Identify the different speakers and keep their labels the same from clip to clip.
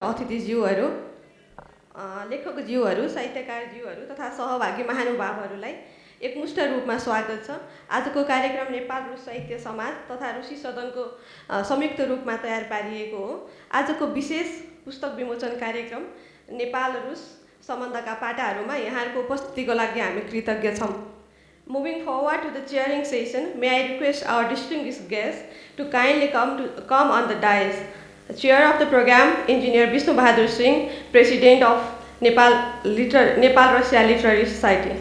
Speaker 1: अतिथिज्यूहरू, लेखकज्यूहरू, साहित्यकारज्यूहरू तथा सहभागी महानुभावहरूलाई एकमुष्ट रूपमा स्वागत छ। आजको कार्यक्रम नेपाल रुस साहित्य समाज तथा रुसी सदनको संयुक्त रूपमा तयार पारिएको हो। आजको विशेष पुस्तक विमोचन कार्यक्रम नेपाल रुस सम्बन्धका पाटाहरूमा यहाँहरूको उपस्थितिको लागि हामी कृतज्ञ छौँ। Moving forward to the chairing session, may I request our distinguished guests to kindly come on the dais. The chair of the program, Engineer Vishnu Bahadur Singh, President of Nepal-Russia Literary Society.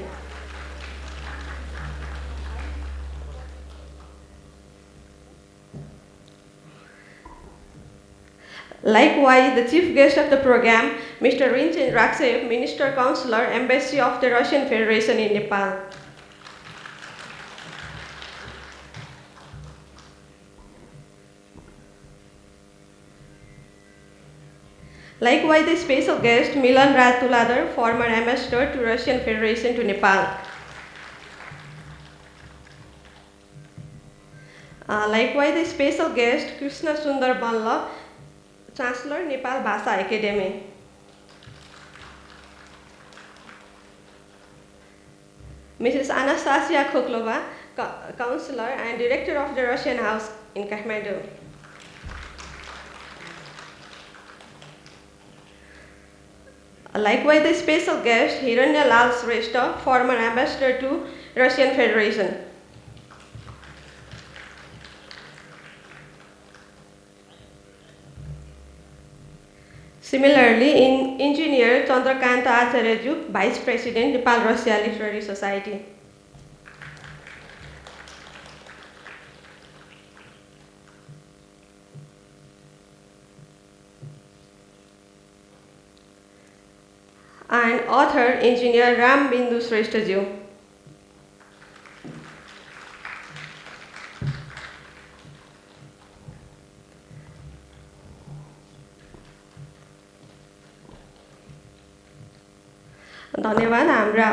Speaker 1: Likewise, the chief guest of the program, Mr. Rinchen Raksev, Minister Counselor, Embassy of the Russian Federation in Nepal. Likewise, the special guest, Milan Raj Tuladar, former ambassador to Russian Federation to Nepal. Likewise, the special guest, Krishna Sundar Balla, Chancellor, Nepal Bhasa Academy. Mrs. Anastasia Khoklova, Counselor and Director of the Russian House in Kathmandu. Likewise, the special guest, Hiranya Lal Shrestha, former ambassador to Russian Federation. Similarly, Engineer Chandrakanta Acharyaju, Vice President, Nepal-Russia Literary Society. And author, Engineer Ram Bindu Shrestha. धन्यवाद। हाम्रा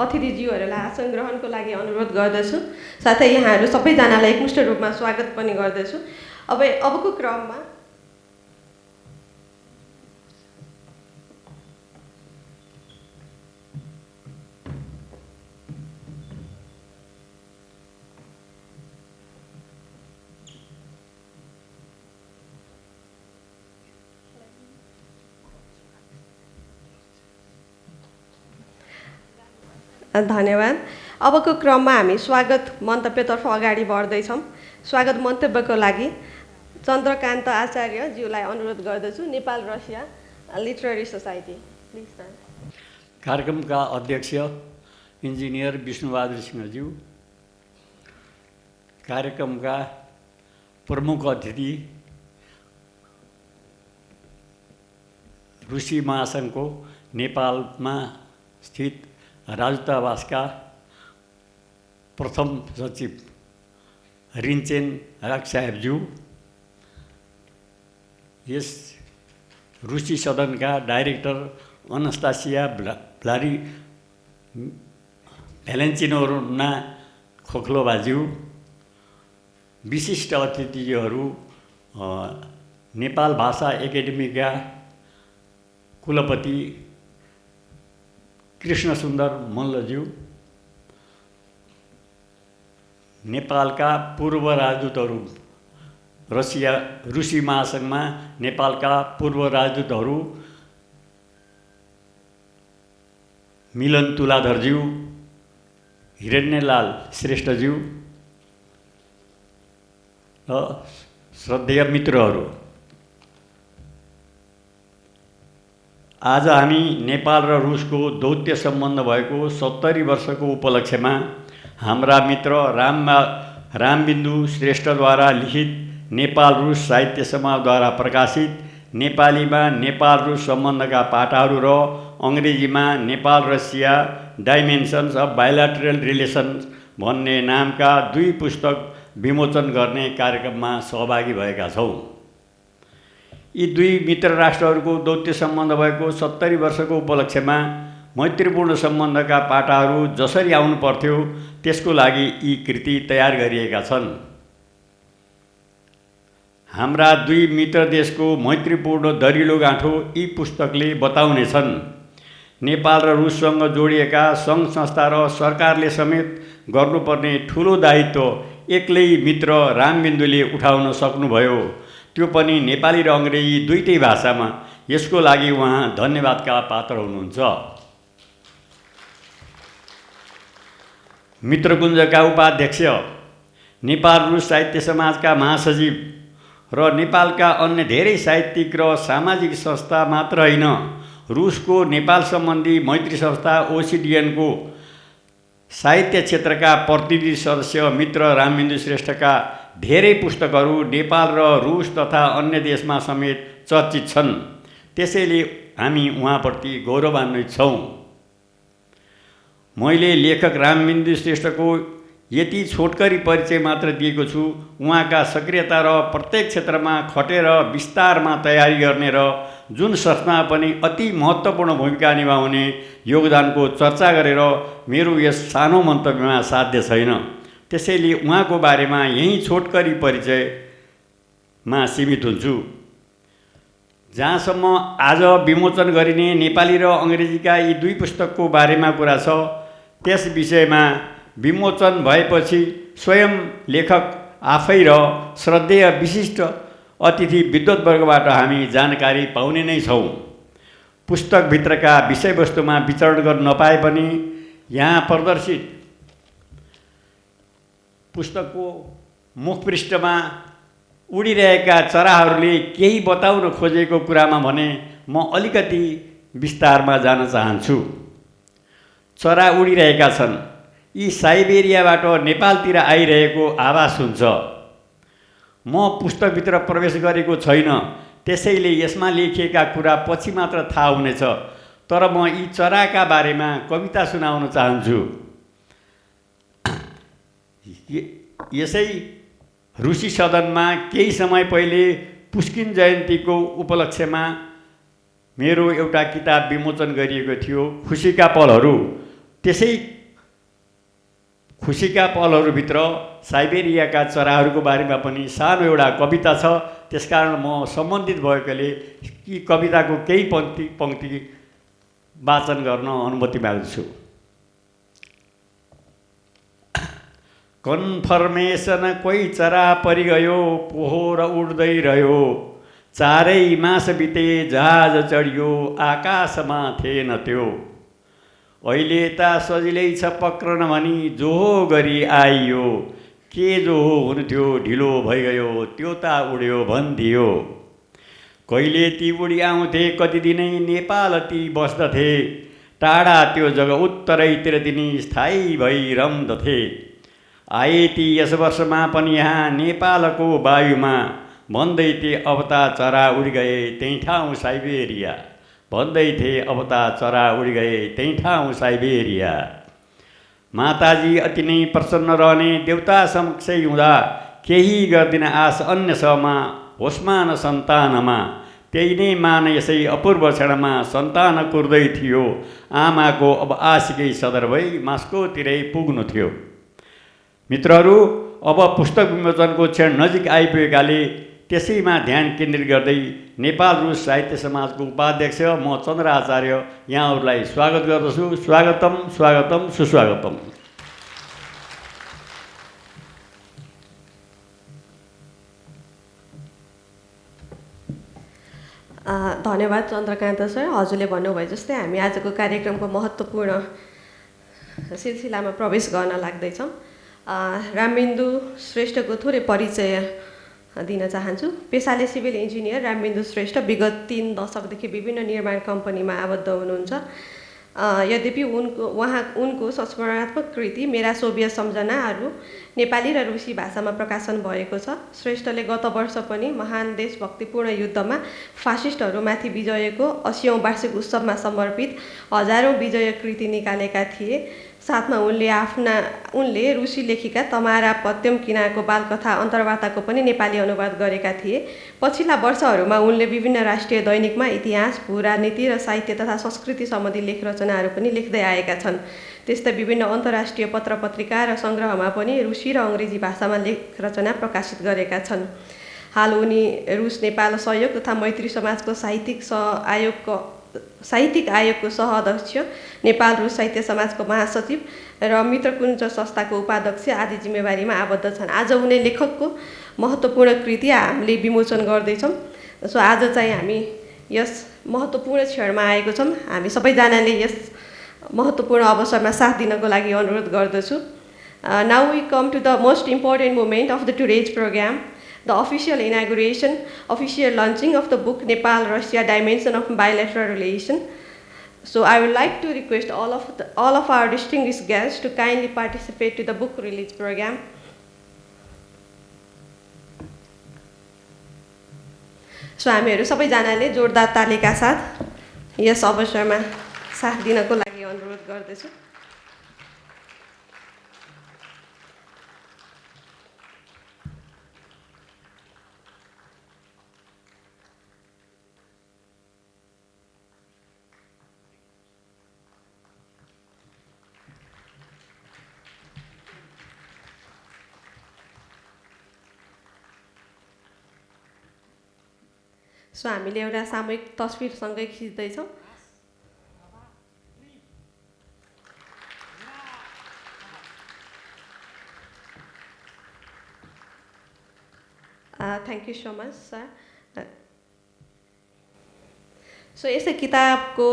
Speaker 1: अतिथिज्यूहरूलाई आसन ग्रहणको लागि अनुरोध गर्दछु। साथै यहाँहरू सबैजनालाई एकमुष्ट रूपमा स्वागत पनि गर्दछु। अबको क्रममा धन्यवाद। अबको क्रममा हामी स्वागत मन्तव्यतर्फ अगाडि बढ्दैछौँ। स्वागत मन्तव्यको लागि चन्द्रकान्त आचार्यज्यूलाई अनुरोध गर्दछु, नेपाल रसिया लिटरेरी सोसाइटी।
Speaker 2: कार्यक्रमका अध्यक्ष इन्जिनियर विष्णुबहादुर सिंहज्यू, कार्यक्रमका प्रमुख अतिथि रुसी महासङ्घको नेपालमा स्थित राजदूतावासका प्रथम सचिव रिन्चेन राक्साहेबज्यू, यस रुसी सदनका डाइरेक्टर अनस्तासिया भ्यालेन्चिनोना खोक्लोभाज्यू, विशिष्ट अतिथिहरू नेपाल भाषा एकाडेमीका कुलपति कृष्ण सुन्दर मल्लज्यू, नेपालका पूर्व राजदूतहरू रुसी महासङ्घमा नेपालका पूर्व राजदूतहरू मिलन तुलाधरज्यू, हिरण्यलाल श्रेष्ठज्यू र श्रद्धेय मित्रहरू, आज हामी नेपाल र रुसको दौत्य सम्बन्ध भएको 70 वर्षको उपलक्ष्यमा हाम्रा मित्र रामबिन्दु श्रेष्ठद्वारा लिखित नेपाल रुस साहित्य समाजद्वारा प्रकाशित नेपालीमा नेपाल रुस सम्बन्धका पाटाहरू र अङ्ग्रेजीमा Nepal Russia dimensions of bilateral relations भन्ने नामका 2 पुस्तक विमोचन गर्ने कार्यक्रममा सहभागी भएका छौँ। यी 2 मित्र राष्ट्रहरूको दौत्य सम्बन्ध भएको 70 वर्षको उपलक्ष्यमा मैत्रीपूर्ण सम्बन्धका पाटाहरू जसरी आउनु पर्थ्यो त्यसको लागि यी कृति तयार गरिएका छन्। हाम्रा दुई मित्र देशको मैत्रीपूर्ण दरिलो गाँठो यी पुस्तकले बताउनेछन्। नेपाल र रुससँग जोडिएका सङ्घ संस्था र सरकारले समेत गर्नुपर्ने ठुलो दायित्व एक्लै मित्र रामबिन्दुले उठाउन सक्नुभयो, त्यो पनि नेपाली र अङ्ग्रेजी दुईटै भाषामा। यसको लागि उहाँ धन्यवादका पात्र हुनुहुन्छ। मित्रकुञ्जका उपाध्यक्ष, नेपाल रुस साहित्य समाजका महासचिव र नेपालका अन्य धेरै साहित्यिक र सामाजिक संस्था मात्र होइन, रुसको नेपाल सम्बन्धी मैत्री संस्था ओसिडियनको साहित्य क्षेत्रका प्रतिनिधि सदस्य मित्र रामबिन्दु श्रेष्ठका धेरै पुस्तकहरू नेपाल र रुस तथा अन्य देशमा समेत चर्चित छन्। त्यसैले हामी उहाँप्रति गौरवान्वित छौँ। मैले लेखक रामबिन्दु श्रेष्ठको यति छोटकरी परिचय मात्र दिएको छु। उहाँका सक्रियता र प्रत्येक क्षेत्रमा खटेर विस्तारमा तयारी गर्ने र जुन संस्थामा पनि अति महत्त्वपूर्ण भूमिका निभाउने योगदानको चर्चा गरेर मेरो यस सानो मन्तव्यमा साध्य छैन। त्यसैले उहाँको बारेमा यही छोटकरी परिचयमा सीमित हुन्छु। जहाँसम्म आज विमोचन गरिने नेपाली र अङ्ग्रेजीका यी दुई पुस्तकको बारेमा कुरा छ, त्यस विषयमा विमोचन भएपछि स्वयं लेखक आफै र श्रद्धेय विशिष्ट अतिथि विद्वत्वर्गबाट हामी जानकारी पाउने नै छौँ। पुस्तकभित्रका विषयवस्तुमा विचरण गर्न नपाए पनि यहाँ प्रदर्शित पुस्तकको मुखपृष्ठमा उडिरहेका चराहरूले केही बताउन खोजेको कुरामा भने म अलिकति विस्तारमा जान चाहन्छु। चरा उडिरहेका छन्। यी साइबेरियाबाट नेपालतिर आइरहेको आवाज हुन्छ। म पुस्तकभित्र प्रवेश गरेको छैन, त्यसैले यसमा लेखिएका कुरा पछि मात्र थाहा हुनेछ। तर म यी चराका बारेमा कविता सुनाउन चाहन्छु। यसै रुसी सदनमा केही समय पहिले पुस्किन जयन्तीको उपलक्ष्यमा मेरो एउटा किताब विमोचन गरिएको थियो, खुसीका पलहरू। त्यसै खुसीका पलहरूभित्र साइबेरियाका चराहरूको बारेमा पनि सानो एउटा कविता छ। त्यसकारण म सम्बन्धित भएकोले यी कविताको केही पङ्क्ति वाचन गर्न अनुमति माग्छु। कन्फर्मेसन कोही चरा परिगयो, पोहोर उड्दै रह्यो, चारै मास बिते जहाज चढियो, आकाशमा थिएन त्यो। अहिले त सजिलै छ पक्रन भनी जोहो गरी आइयो, के जोहो हुन्थ्यो ढिलो भइगयो, त्यो त उड्यो भनिदियो। कहिले ती उडी आउँथे कति दिनै नेपाल ती बस्दथे, टाढा त्यो जग्गा उत्तरैतिर तिनी स्थायी भई रम्दथे। आए ती यस वर्षमा पनि यहाँ नेपालको वायुमा, भन्दै थिए अब त चरा उडी गए त्यही ठाउँ साइबेरिया, भन्दै थिए अब त चरा उडी गए त्यही ठाउँ साइबेरिया। माताजी अति नै प्रसन्न रहने देउता समक्षै हुँदा, केही गर्दिन आश अन्य सबमा, होसमा न सन्तानमा। त्यही नै मान यसै अपूर्व क्षणमा सन्तान कुर्दै थियो, आमाको अब आशिकै सदर भई मास्कोतिरै पुग्नु थियो। मित्रहरू, अब पुस्तक विमोचनको क्षण नजिक आइपुगेकाले त्यसैमा ध्यान केन्द्रित गर्दै नेपाल रुस साहित्य समाजको उपाध्यक्ष म चन्द्र आचार्य यहाँहरूलाई स्वागत गर्दछु। स्वागतम, स्वागतम, सुस्वागतम।
Speaker 1: धन्यवाद चन्द्रकान्त सर। हजुरले भन्नुभयो जस्तै हामी आजको कार्यक्रमको महत्त्वपूर्ण सिलसिलामा प्रवेश गर्न लाग्दैछौँ। रामबिन्दु श्रेष्ठको थोरै परिचय दिन चाहन्छु। पेसाले सिभिल इन्जिनियर रामबिन्दु श्रेष्ठ विगत 3 दशकदेखि विभिन्न निर्माण कम्पनीमा आबद्ध हुनुहुन्छ। यद्यपि उनको संस्मरणात्मक कृति मेरा सोभियत सम्झनाहरू नेपाली र रुसी भाषामा प्रकाशन भएको छ। श्रेष्ठले गत वर्ष पनि महान देशभक्तिपूर्ण युद्धमा फासिस्टहरूमाथि विजयको 80औं वार्षिक उत्सवमा समर्पित हजारौं विजय कृति निकालेका थिए। साथमा उनले रुसी लेखिका तमारा पत्यमकिनाको बालकथा अन्तर्वार्ताको पनि नेपाली अनुवाद गरेका थिए। पछिल्ला वर्षहरूमा उनले विभिन्न राष्ट्रिय दैनिकमा इतिहास, भूराजनीति र साहित्य तथा संस्कृति सम्बन्धी लेख रचनाहरू पनि लेख्दै आएका छन्। त्यस्तै विभिन्न अन्तर्राष्ट्रिय पत्र पत्रिका र सङ्ग्रहमा पनि रुसी र अङ्ग्रेजी भाषामा लेख रचना प्रकाशित गरेका छन्। हाल उनी रुस नेपाल सहयोग तथा मैत्री समाजको साहित्यिक आयोगको सह-अध्यक्ष, नेपाल रुस साहित्य समाजको महासचिव र मित्रकुञ्ज संस्थाको उपाध्यक्ष आदि जिम्मेवारीमा आबद्ध छन्। आज उनी लेखकको महत्त्वपूर्ण कृति हामीले विमोचन गर्दैछौँ। सो आज चाहिँ हामी यस महत्त्वपूर्ण क्षणमा आएको छौँ। हामी सबैजनाले यस महत्त्वपूर्ण अवसरमा साथ दिनको लागि अनुरोध गर्दछु। Now we come to the most important moment of the today's program, the official inauguration, official launching of the book Nepal-Russia Dimension of Bilateral Relation. So I would like to request all of our distinguished guests to kindly participate to the book release program. So हामीहरू सबैजनाले जोरदार तालीका साथ यस अवसरमा साथ दिनको लागि अनुरोध गर्दछु। सो हामीले एउटा सामूहिक तस्बिरसँगै खिच्दैछौँ। Thank you so much sir. So यसै किताबको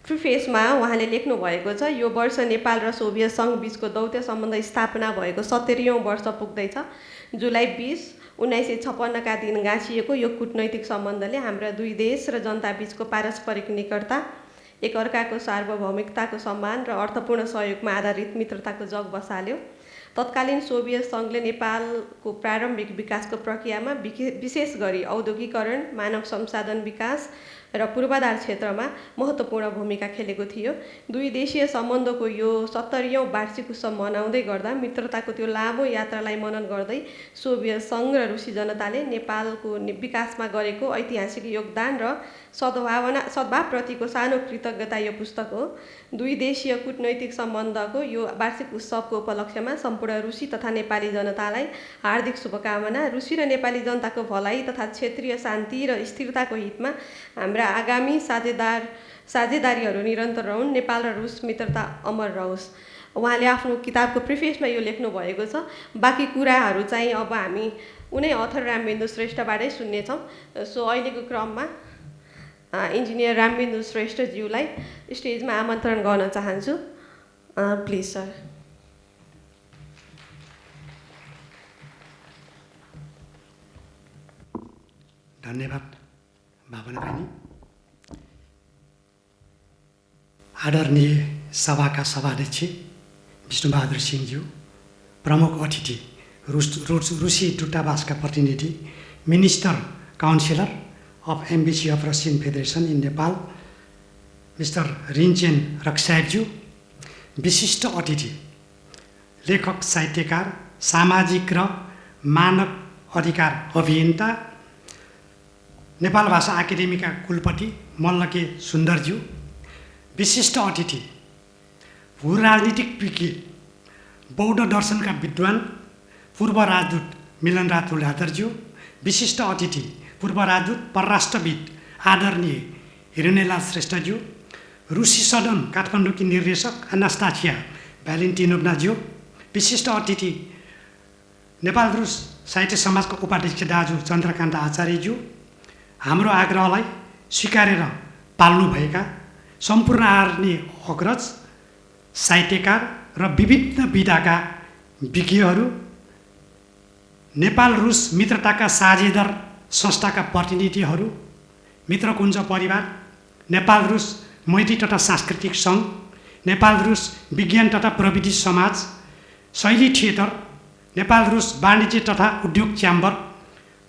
Speaker 1: प्रिफेसमा उहाँले लेख्नु भएको छ, यो वर्ष नेपाल र सोभियत सङ्घ बीचको दौत्य सम्बन्ध स्थापना भएको 70औँ वर्ष पुग्दैछ। जुलाई 20, 1956 का दिन गाँसिएको यो कूटनैतिक सम्बन्धले हाम्रा दुई देश र जनता बीचको पारस्परिक निकटता, एकअर्काको सार्वभौमिकताको सम्मान र अर्थपूर्ण सहयोगमा आधारित मित्रताको जग बसाल्यो। तत्कालीन सोभियत सङ्घले नेपालको प्रारम्भिक विकासको प्रक्रियामा विशेष गरी औद्योगिकरण, मानव संसाधन विकास र पूर्वाधार क्षेत्रमा महत्त्वपूर्ण भूमिका खेलेको थियो। दुई देशीय सम्बन्धको यो 70औँ वार्षिक उत्सव मनाउँदै गर्दा मित्रताको त्यो लामो यात्रालाई मनन गर्दै सोभियत सङ्घ र रुसी जनताले नेपालको विकासमा गरेको ऐतिहासिक योगदान र सद्भावप्रतिको सानो कृतज्ञता यो पुस्तक हो। दुई देशीय कूटनैतिक सम्बन्धको यो वार्षिक उत्सवको उपलक्ष्यमा सम्पूर्ण रुसी तथा नेपाली जनतालाई हार्दिक शुभकामना। रुसी र नेपाली जनताको भलाइ तथा क्षेत्रीय शान्ति र स्थिरताको हितमा हाम्रा आगामी साझेदारीहरू निरन्तर रहन्। नेपाल र रुस मित्रता अमर रहोस्। उहाँले आफ्नो किताबको प्रिफेसमा यो लेख्नु भएको छ। बाँकी कुराहरू चाहिँ अब हामी उनै अथर रामबिन्दु श्रेष्ठबाटै सुन्नेछौँ। सो अहिलेको क्रममा इन्जिनियर रामबिन्दु श्रेष्ठज्यूलाई स्टेजमा आमन्त्रण गर्न चाहन्छु। Please sir.
Speaker 3: धन्यवाद भावना बहिनी। आदरणीय सभाका सभाध्यक्ष विष्णुबहादुर सिंहज्यू, प्रमुख अतिथि रुसी दूतावासका प्रतिनिधि, minister counsellor of embassy of Russian federation in Nepal mister Rinchen रक्साइबज्यू, विशिष्ट अतिथि लेखक, साहित्यकार, सामाजिक र मानव अधिकार अभियन्ता, नेपाल भाषा एकाडेमीका कुलपति मल्लके सुन्दरज्यू, विशिष्ट अतिथि भू राजनीतिक विज्ञ, बौद्ध दर्शनका विद्वान पूर्व राजदूत मिलनराज तुलाधरज्यू, विशिष्ट अतिथि पूर्व राजदूत परराष्ट्रविद आदरणीय हिरण्यलाल श्रेष्ठज्यू, रुसी सदन काठमाडौँकी निर्देशक अनास्तासिया भ्यालेन्टिनोभनाज्यू, विशिष्ट अतिथि नेपाल रुस साहित्य समाजको उपाध्यक्ष दाजु चन्द्रकान्त आचार्यज्यू, हाम्रो आग्रहलाई स्वीकारेर पाल्नुभएका सम्पूर्ण आदरणीय अग्रज, साहित्यकार र विभिन्न विधाका विज्ञहरू, नेपाल रुस मित्रताका साझेदार संस्थाका प्रतिनिधिहरू, मित्रकुञ्ज परिवार, नेपाल रुस मैत्री तथा सांस्कृतिक सङ्घ, नेपाल रुस विज्ञान तथा प्रविधि समाज, शैली थिएटर, नेपाल रुस वाणिज्य तथा उद्योग च्याम्बर,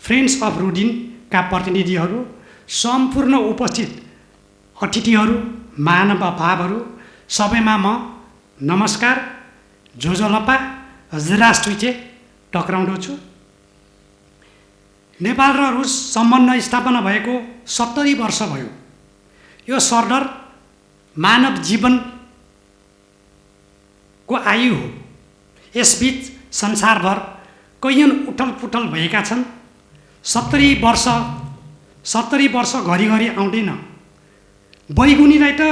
Speaker 3: फ्रेन्ड्स अफ रुडिनका प्रतिनिधिहरू, सम्पूर्ण उपस्थित अतिथिहरू, महानुभावहरू, सबैमा म नमस्कार, जोजोलपा, ज्रास्टुइचे टक्राउँदछु। नेपाल र रुस सम्बन्ध स्थापना भएको 70 वर्ष भयो। यो सरदर मानव जीवनको आयु हो। यसबीच संसारभर कैयन उठल पुठल भएका छन्। 70 वर्ष घरिघरि आउँदैन। बैगुनीलाई त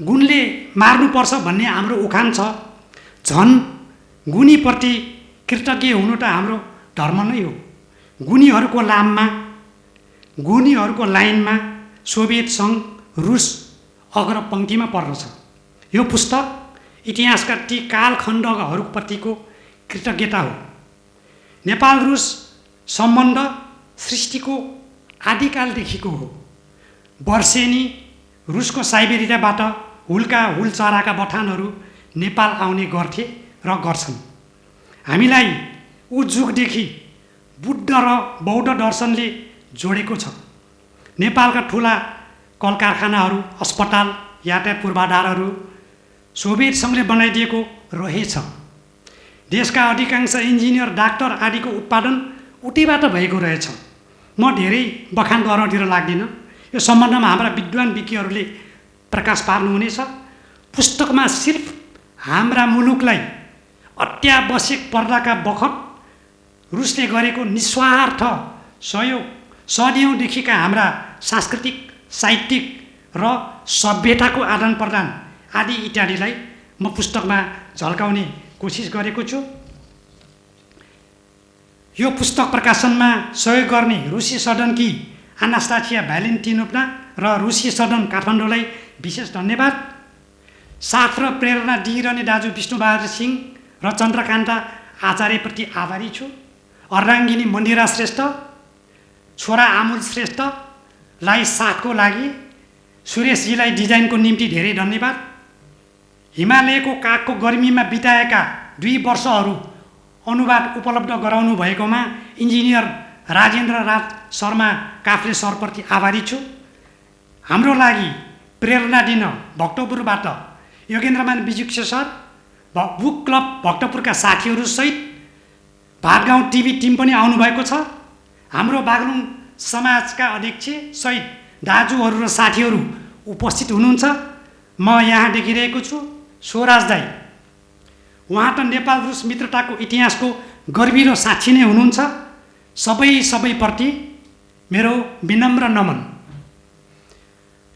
Speaker 3: गुणले मार्नुपर्छ भन्ने हाम्रो उखान छ। झन् गुणीप्रति कृतज्ञ हुनु त हाम्रो धर्म नै हो। गुणीहरूको लाइनमा सोभियत सङ्घ, रुस अग्रपङ्क्तिमा पर्दछ। यो पुस्तक इतिहासका ती कालखण्डहरूप्रतिको कृतज्ञता हो। नेपाल रुस सम्बन्ध सृष्टिको आदिकालदेखिको हो। वर्षेनी रुसको साइबेरियाबाट हुल चराका बथानहरू नेपाल आउने गर्थे र गर्छन्। हामीलाई जुगदेखि बुद्ध र बौद्ध दर्शनले जोडेको छ। नेपालका ठुला कल कारखानाहरू, अस्पताल, यातायात पूर्वाधारहरू सोभियत सङ्घले बनाइदिएको रहेछ। देशका अधिकांश इन्जिनियर, डाक्टर आदिको उत्पादन उतैबाट भएको रहेछ। म धेरै बखान गर्नतिर लाग्दिनँ। यो सम्बन्धमा हाम्रा विद्वान विज्ञहरूले प्रकाश पार्नुहुनेछ। पुस्तकमा सिर्फ हाम्रा मुलुकलाई अत्यावश्यक पर्दाका बखत रुसले गरेको निस्वार्थ सहयोग, सदियौँदेखिका हाम्रा सांस्कृतिक, साहित्यिक र सभ्यताको आदान प्रदान आदि इत्यादिलाई म पुस्तकमा झल्काउने कोसिस गरेको छु। यो पुस्तक प्रकाशनमा सहयोग गर्ने रुसी सदनकी अनास्तासिया भ्यालेन्टिनोभना र रुसी सदन काठमाडौँलाई विशेष धन्यवाद। साथ र प्रेरणा दिइरहने दाजु विष्णुबहादुर सिंह र चन्द्रकान्त आचार्यप्रति आभारी छु। अर्धाङ्गिनी मन्दिरा श्रेष्ठ, छोरा आमुल श्रेष्ठलाई साथको लागि, सुरेशजीलाई डिजाइनको निम्ति धेरै धन्यवाद। हिमालयको कागको गर्मीमा बिताएका 2 वर्षहरू अनुवाद उपलब्ध गराउनु भएकोमा इन्जिनियर राजेन्द्र राज शर्मा काफ्ले सरप्रति आभारी छु। हाम्रो लागि प्रेरणा दिन भक्तपुरबाट Yogendraman Bijukse sir, book club भक्तपुरका साथीहरूसहित भातगाउँ टिभी टिम पनि आउनुभएको छ। हाम्रो बागलुङ समाजका अध्यक्ष सहित दाजुहरू र साथीहरू उपस्थित हुनुहुन्छ। म यहाँ देखिरहेको छु स्वराज दाई। उहाँ त नेपाल रुस मित्रताको इतिहासको गर्विलो साक्षी नै हुनुहुन्छ। सबैप्रति मेरो विनम्र नमन।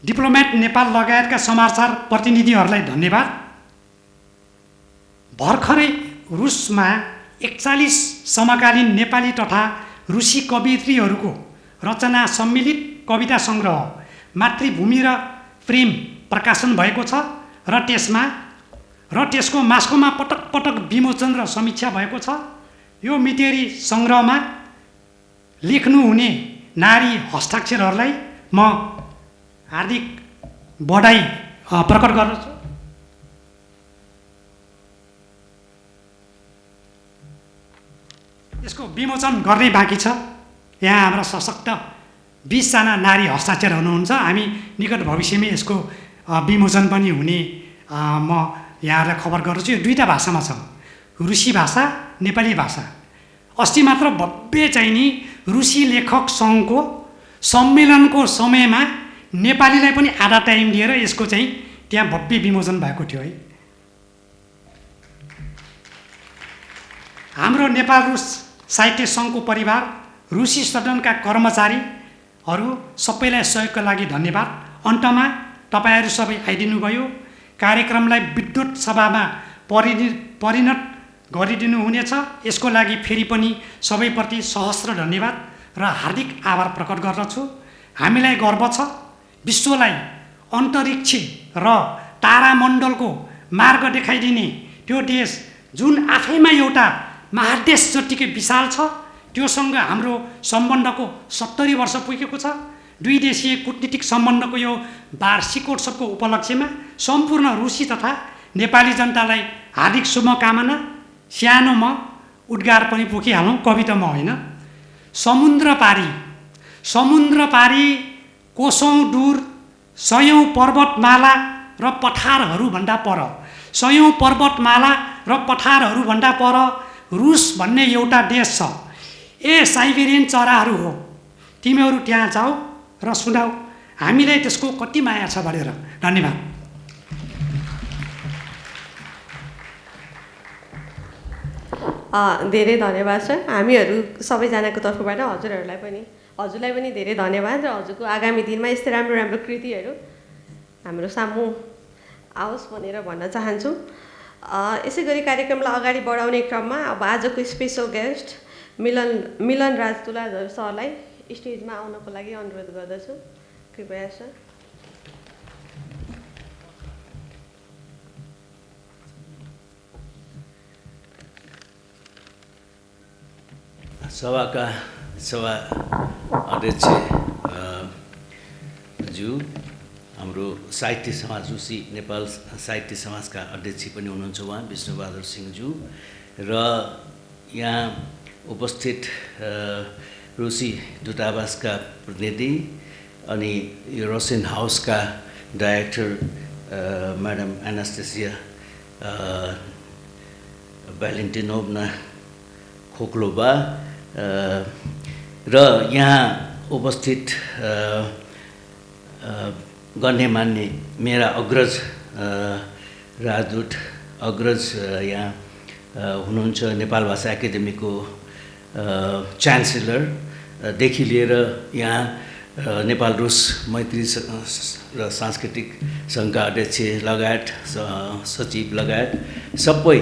Speaker 3: डिप्लोमेट नेपाल लगायतका समाचार प्रतिनिधिहरूलाई धन्यवाद। भर्खरै रुसमा 41 समकालीन नेपाली तथा रुसी कवयित्रीहरूको रचना सम्मिलित कविता सङ्ग्रह मातृभूमि र प्रेम प्रकाशन भएको छ र त्यसको मास्कोमा पटक पटक विमोचन र समीक्षा भएको छ। यो मितेरी सङ्ग्रहमा लेख्नुहुने नारी हस्ताक्षरहरूलाई म हार्दिक बधाई प्रकट गर्दछु। यसको विमोचन गर्नै बाँकी छ। यहाँ हाम्रा सशक्त 20 जना नारी हस्ताक्षर हुनुहुन्छ। हामी निकट भविष्यमै यसको विमोचन पनि हुने म यहाँलाई खबर गर्छु। यो 2टा भाषामा छ, रुसी भाषा, नेपाली भाषा। अस्ति मात्र भव्य चाहिँ नि रुसी लेखक सङ्घको सम्मेलनको समयमा नेपालीलाई पनि आधा टाइम दिएर यसको चाहिँ त्यहाँ भव्य विमोचन भएको थियो है। हाम्रो नेपाल रुस साहित्य सङ्घको परिवार, रुसी सदनका कर्मचारीहरू सबैलाई सहयोगका लागि धन्यवाद। अन्तमा तपाईँहरू सबै आइदिनुभयो। कार्यक्रमलाई विद्युत सभामा परिणत गरिदिनु हुनेछ। यसको लागि फेरि पनि सबैप्रति सहस्र धन्यवाद र हार्दिक आभार प्रकट गर्दछु। हामीलाई गर्व छ विश्वलाई अन्तरिक्ष र तारामण्डलको मार्ग देखाइदिने त्यो देश जुन आफैमा एउटा महादेश जतिकै विशाल छ, त्योसँग हाम्रो सम्बन्धको 70 वर्ष पुगेको छ। 2 देशीय कूटनीतिक सम्बन्धको यो वार्षिकोत्सवको उपलक्ष्यमा सम्पूर्ण रुसी तथा नेपाली जनतालाई हार्दिक शुभकामना। सानो म उद्गार पनि पोखिहालौँ, कविता म होइन। समुद्र पारी कोसौँ दूर, सयौँ पर्वतमाला र पठारहरूभन्दा पर, सयौँ पर्वतमाला र पठारहरूभन्दा पर रुस भन्ने एउटा देश छ। ए साइबेरियन चराहरू हो, तिमीहरू त्यहाँ जाऊ र सुनाऊ हामीलाई त्यसको कति माया छ भनेर। धन्यवाद।
Speaker 1: धेरै धन्यवाद सर। हामीहरू सबैजनाको तर्फबाट हजुरहरूलाई पनि हजुरलाई पनि धेरै धन्यवाद र हजुरको आगामी दिनमा यस्तै राम्रो राम्रो कृतिहरू हाम्रो सामु आओस् भनेर भन्न चाहन्छु। यसै गरी कार्यक्रमलाई अगाडि बढाउने क्रममा अब आजको स्पेसल गेस्ट मिलन राज तुलाधर सरलाई स्टेजमा आउनको लागि अनुरोध गर्दछु। कृपया सर।
Speaker 4: सभा अध्यक्ष ज्यू, हाम्रो साहित्य समाज रुसी नेपाल साहित्य समाजका अध्यक्ष पनि हुनुहुन्छ उहाँ विष्णुबहादुर सिंहज्यू, र यहाँ उपस्थित रुसी दूतावासका प्रतिनिधि अनि यो रसियन हाउसका डाइरेक्टर म्याडम एनास्टेसिया भ्यालेन्टिनोभना खोक्लोभा, र यहाँ उपस्थित गण्यमान्य मेरा अग्रज राजदूत अग्रज यहाँ हुनुहुन्छ, नेपाल भाषा एकाडेमीको च्यान्सेलरदेखि लिएर यहाँ नेपाल रुस मैत्री र सांस्कृतिक सङ्घका अध्यक्ष लगायत सचिव लगायत सबै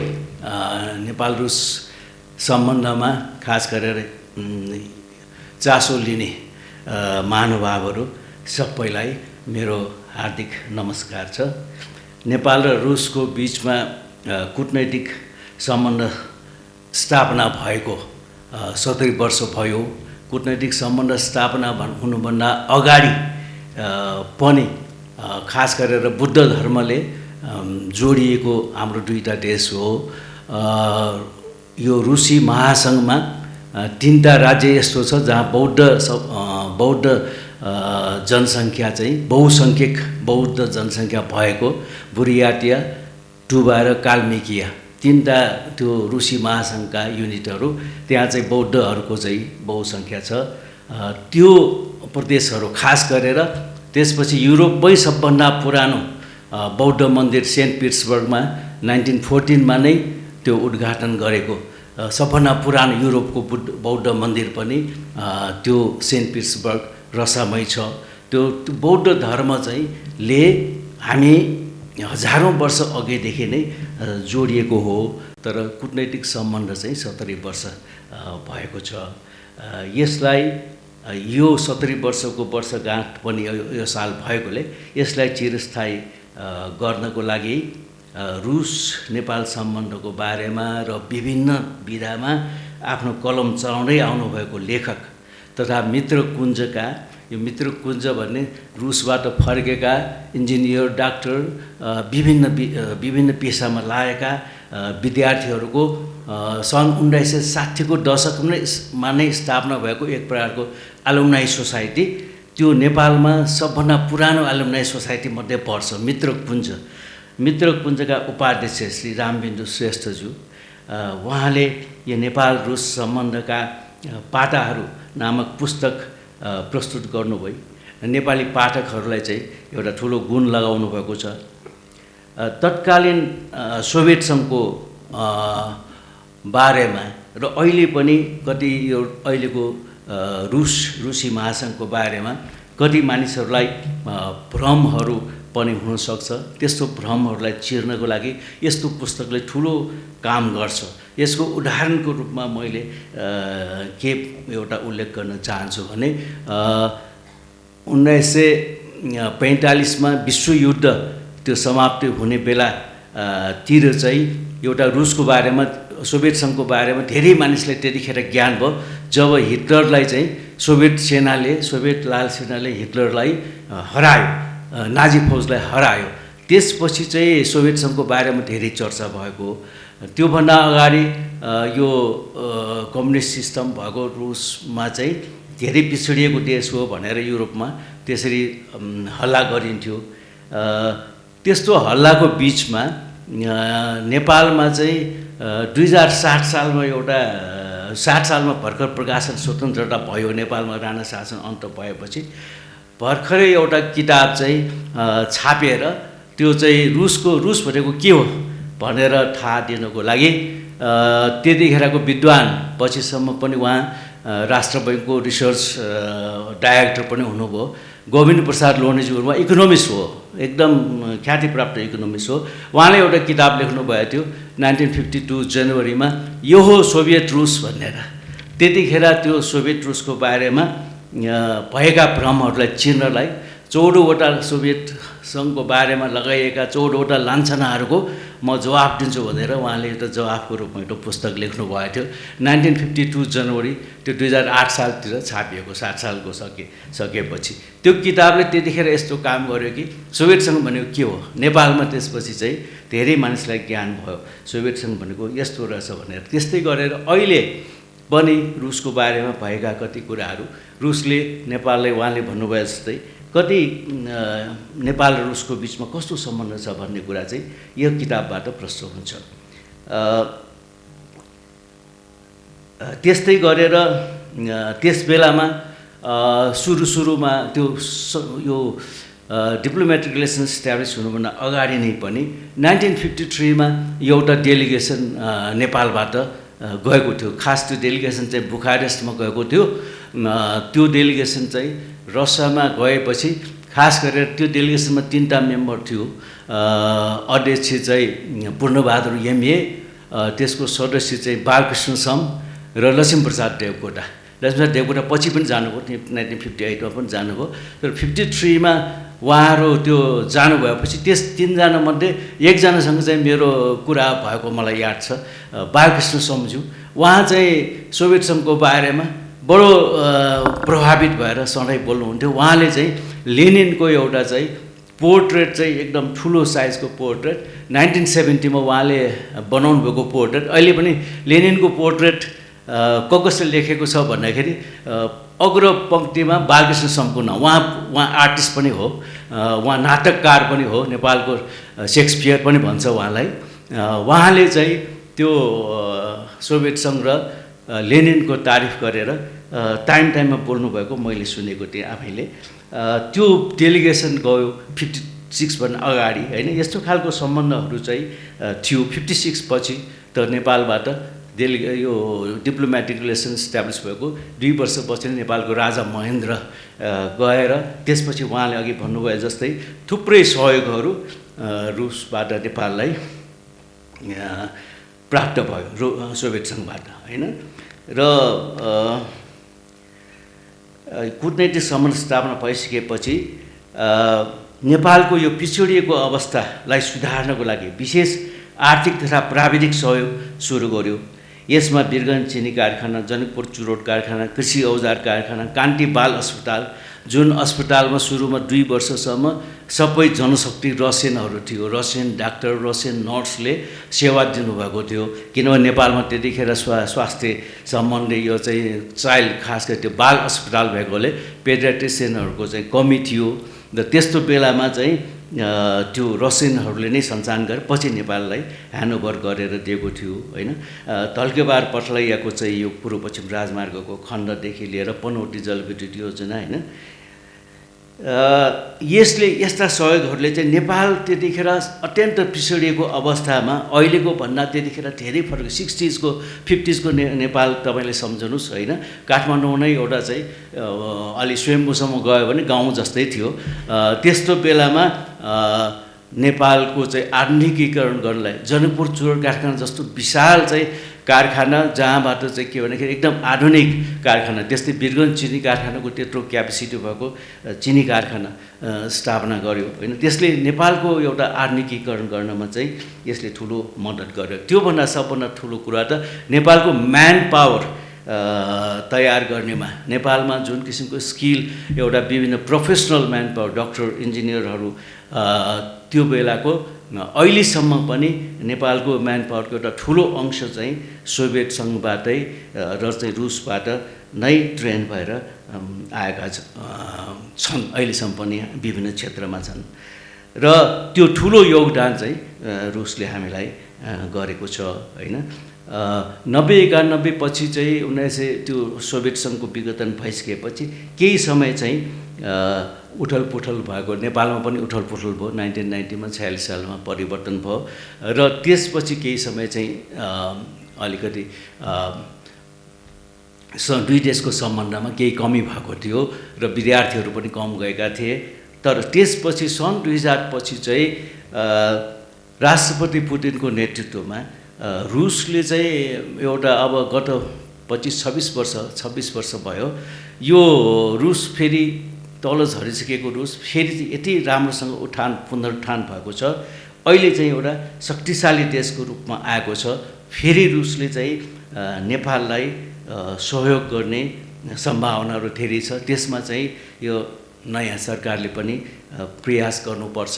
Speaker 4: नेपाल रुस सम्बन्धमा खास गरेर चासो लिने महानुभावहरू सबैलाई मेरो हार्दिक नमस्कार छ। नेपाल र रुसको बिचमा कूटनैतिक सम्बन्ध स्थापना भएको 70 वर्ष भयो। कूटनैतिक सम्बन्ध स्थापना हुनुभन्दा अगाडि पनि खास गरेर बुद्ध धर्मले जोडिएको हाम्रो दुईटा देश हो। यो रुसी महासङ्घमा 3टा राज्य यस्तो छ जहाँ बौद्ध जनसङ्ख्या चाहिँ बहुसङ्ख्यक बौद्ध जनसङ्ख्या भएको बुरियाटिया, टुबा र काल्मिकिया 3टा त्यो रुसी महासङ्घका युनिटहरू, त्यहाँ चाहिँ बौद्धहरूको चाहिँ बहुसङ्ख्या छ। त्यो प्रदेशहरू खास गरेर त्यसपछि युरोपमै सबभन्दा पुरानो बौद्ध मन्दिर सेन्ट पिट्सबर्गमा 1914मा नै त्यो उद्घाटन गरेको सबभन्दा पुरानो युरोपको बौद्ध मन्दिर पनि त्यो सेन्ट पिट्सबर्ग रसामै छ। त्यो बौद्ध धर्म चाहिँ ले हामी हजारौँ वर्ष अघिदेखि नै जोडिएको हो, तर कूटनैतिक सम्बन्ध चाहिँ 70 वर्ष भएको छ। यसलाई यो 70 वर्षको वर्षगाँठ पनि यो साल भएकोले यसलाई चिरस्थायी गर्नको लागि रुस नेपाल सम्बन्धको बारेमा र विभिन्न विधामा आफ्नो कलम चलाउँदै आउनुभएको लेखक तथा मित्रकुञ्जका, यो मित्रकुञ्ज भन्ने रुसबाट फर्केका इन्जिनियर, डाक्टर, विभिन्न पेसामा लागेका विद्यार्थीहरूको सन् 1960को दशकमा नै स्थापना भएको एक प्रकारको एलुम्नाई सोसाइटी, त्यो नेपालमा सबभन्दा पुरानो एलुम्नाई सोसाइटी मध्ये पर्छ मित्रकुञ्ज। मित्रकुञ्जका उपाध्यक्ष श्री रामबिन्दु श्रेष्ठज्यू, उहाँले यो नेपाल रुस सम्बन्धका पाटाहरू नामक पुस्तक प्रस्तुत गर्नुभयो। नेपाली पाठकहरूलाई चाहिँ एउटा ठुलो गुण लगाउनु भएको छ। तत्कालीन सोभियत सङ्घको बारेमा र अहिले पनि कति यो अहिलेको रुसी महासङ्घको बारेमा कति मानिसहरूलाई भ्रमहरू पनि हुनसक्छ। त्यस्तो भ्रमहरूलाई चिर्नको लागि यस्तो पुस्तकले ठुलो काम गर्छ। यसको उदाहरणको रूपमा मैले के एउटा उल्लेख गर्न चाहन्छु भने 1945मा विश्वयुद्ध त्यो समाप्ति हुने बेला तिर चाहिँ एउटा रुसको बारेमा, सोभियत सङ्घको बारेमा धेरै मानिसलाई त्यतिखेर ज्ञान भयो जब हिटलरलाई चाहिँ सोभियत लाल सेनाले हिटलरलाई हरायो, नाजी फौजलाई हरायो। त्यसपछि चाहिँ सोभियत सङ्घको बारेमा धेरै चर्चा भएको। त्योभन्दा अगाडि यो कम्युनिस्ट सिस्टम भएको रुसमा चाहिँ धेरै पिछडिएको देश हो भनेर युरोपमा त्यसरी हल्ला गरिन्थ्यो। त्यस्तो हल्लाको बिचमा नेपालमा चाहिँ 2060 सालमा एउटा 60 सालमा भर्खर प्रकाशन स्वतन्त्रता भयो नेपालमा, राणा शासन अन्त भएपछि भर्खरै एउटा किताब चाहिँ छापेर त्यो चाहिँ रुस भनेको के हो भनेर थाहा दिनको लागि त्यतिखेरको विद्वान, पछिसम्म पनि उहाँ राष्ट्र बैङ्कको रिसर्च डाइरेक्टर पनि हुनुभयो। गोविन्द प्रसाद लोहनीजी उहाँ इकोनोमिस्ट हो, एकदम ख्यातिप्राप्त इकोनोमिस्ट हो। उहाँले एउटा किताब लेख्नुभएको थियो 1952 जनवरीमा, यो हो सोभियत रुस भनेर। त्यतिखेर त्यो सोभियत रुसको बारेमा भएका भ्रमहरूलाई चिर्नलाई 14वटा सोभियत सङ्घको बारेमा लगाइएका 14वटा लान्छनाहरूको म जवाफ दिन्छु भनेर उहाँले एउटा जवाफको रूपमा एउटा पुस्तक लेख्नुभएको थियो। 1952 जनवरी, त्यो 2008 सालतिर छापिएको, 7 सालको सकेपछि त्यो किताबले त्यतिखेर यस्तो काम गर्यो कि सोभियत सङ्घ भनेको के हो। नेपालमा त्यसपछि चाहिँ धेरै मानिसलाई ज्ञान भयो सोभियत सङ्घ भनेको यस्तो रहेछ भनेर। त्यस्तै गरेर अहिले पनि रुसको बारेमा भएका कति कुराहरू, रुसले नेपाललाई उहाँले भन्नुभयो जस्तै कति नेपाल र रुसको बिचमा कस्तो सम्बन्ध छ भन्ने कुरा चाहिँ यो किताबबाट प्रष्ट हुन्छ। त्यस्तै गरेर त्यस बेलामा सुरुमा त्यो यो डिप्लोमेटिक रिलेसन इस्टाब्लिस हुनुभन्दा अगाडि नै पनि 1953 एउटा डेलिगेसन नेपालबाट गएको थियो। खास त्यो डेलिगेसन चाहिँ बुखारेस्टमा गएको थियो। त्यो डेलिगेसन चाहिँ रसियामा गएपछि खास गरेर त्यो डेलिगेसनमा 3टा मेम्बर थियो। अध्यक्ष चाहिँ पूर्णबहादुर एमए, त्यसको सदस्य चाहिँ बालकृष्ण सम र लक्ष्मीप्रसाद देवकोटा। लक्ष्मीप्रसाद देवकोटा पछि पनि जानुभयो, 1958 मा पनि जानुभयो। तर 53 मा उहाँहरू त्यो जानुभएपछि त्यस 3 जना मध्ये एकजनासँग चाहिँ मेरो कुरा भएको मलाई याद छ, बालकृष्ण समज्यू। उहाँ चाहिँ सोभियत सङ्घको बारेमा बडो प्रभावित भएर सधैँ बोल्नुहुन्थ्यो। उहाँले चाहिँ लेनिनको एउटा चाहिँ पोर्ट्रेट चाहिँ एकदम ठुलो साइजको पोर्ट्रेट 1970 मा उहाँले बनाउनु भएको पोर्ट्रेट। अहिले पनि लेनिनको पोर्ट्रेट कसले लेखेको छ भन्दाखेरि अग्र पङ्क्तिमा बालकृष्ण समको नाम। उहाँ आर्टिस्ट पनि हो, उहाँ नाटककार पनि हो, नेपालको सेक्सपियर पनि भन्छ उहाँलाई। उहाँले चाहिँ त्यो सोभियत सङ्घ र लेनिनको तारिफ गरेर टाइममा बोल्नुभएको मैले सुनेको थिएँ आफैले। त्यो डेलिगेसन गयो 56 भन्दा अगाडि होइन। यस्तो खालको सम्बन्धहरू चाहिँ थियो। 56 पछि त नेपालबाट यो डिप्लोमेटिक रिलेसन इस्टाब्लिस भएको 2 वर्षपछि नेपालको राजा महेन्द्र गएर त्यसपछि उहाँले अघि भन्नुभयो जस्तै थुप्रै सहयोगहरू रुसबाट नेपाललाई प्राप्त भयो सोभियत सङ्घबाट होइन। र कूटनैतिक सम्बन्ध स्थापना भइसकेपछि नेपालको यो पिछडिएको अवस्थालाई सुधार्नको लागि विशेष आर्थिक तथा प्राविधिक सहयोग सुरु गर्यो। यसमा वीरगञ्ज चिनी कारखाना, जनकपुर चुरोट कारखाना, कृषि औजार कारखाना, कान्ति बाल अस्पताल, जुन अस्पतालमा सुरुमा 2 वर्षसम्म सबै जनशक्ति रसियनहरू थियो। रसियन डाक्टर, रसियन नर्सले सेवा दिनुभएको थियो। किनभने नेपालमा त्यतिखेर स्वास्थ्य सम्बन्धी यो चाहिँ चाइल्ड खास गरी त्यो बाल अस्पताल भएकोले पेडियाट्रिसियनहरूको चाहिँ कमी थियो। र त्यस्तो बेलामा चाहिँ त्यो रसियनहरूले नै सञ्चालन गरे, पछि नेपाललाई ह्यान्डओभर गरेर दिएको थियो होइन। तल्केबार पटलैयाको चाहिँ यो पूर्व पश्चिम राजमार्गको खण्डदेखि लिएर पनौटी जलविद्युत योजना होइन। यसले यस्ता सहयोगहरूले चाहिँ नेपाल त्यतिखेर अत्यन्त पिछडिएको अवस्थामा अहिलेको भन्दा त्यतिखेर धेरै फरक 60s को 50s को नेपाल तपाईँले सम्झनुहोस् होइन। काठमाडौँ नै एउटा चाहिँ अलि स्वयम्भूसम्म गयो भने गाउँ जस्तै थियो। त्यस्तो बेलामा नेपालको चाहिँ आधुनिकीकरण गर्नलाई जनकपुर चुरोट कारखाना जस्तो विशाल चाहिँ कारखाना जहाँबाट चाहिँ के भन्दाखेरि एकदम आधुनिक कारखाना, त्यस्तै वीरगञ्ज चिनी कारखानाको त्यत्रो क्यापेसिटी भएको चिनी कारखाना स्थापना गर्यो होइन। त्यसले नेपालको एउटा आधुनिकीकरण गर्नमा चाहिँ यसले ठुलो मद्दत गर्यो। त्योभन्दा सबभन्दा ठुलो कुरा त नेपालको म्यान पावर तयार गर्नेमा नेपालमा जुन किसिमको स्किल एउटा विभिन्न प्रोफेसनल म्यान पावर डक्टर इन्जिनियरहरू त्यो बेलाको अहिलेसम्म पनि नेपालको म्यान पावरको एउटा ठुलो अंश चाहिँ सोभियत सङ्घबाटै र चाहिँ रुसबाट नै ट्रेन भएर आएका छन्। अहिलेसम्म पनि विभिन्न क्षेत्रमा छन् र त्यो ठुलो योगदान चाहिँ रुसले हामीलाई गरेको छ होइन। 90-91 पछि चाहिँ 1900 त्यो सोभियत सङ्घको विघटन भइसकेपछि केही समय चाहिँ उठलपुठल भएको, नेपालमा पनि उठलपुठल भयो। 1990 मा 46 सालमा परिवर्तन भयो र त्यसपछि केही समय चाहिँ अलिकति दुई देशको सम्बन्धमा केही कमी भएको थियो र विद्यार्थीहरू पनि कम गएका थिए। तर त्यसपछि सन् 2000 पछि चाहिँ राष्ट्रपति पुतिनको नेतृत्वमा रुसले चाहिँ एउटा अब गत 26 वर्ष भयो यो रुस फेरि तल झरिसकेको रुस फेरि यति राम्रोसँग पुनरुत्थान भएको छ। अहिले चाहिँ एउटा शक्तिशाली देशको रूपमा आएको छ। फेरि रुसले चाहिँ नेपाललाई सहयोग गर्ने सम्भावनाहरू धेरै छ। त्यसमा चाहिँ यो नयाँ सरकारले पनि प्रयास गर्नुपर्छ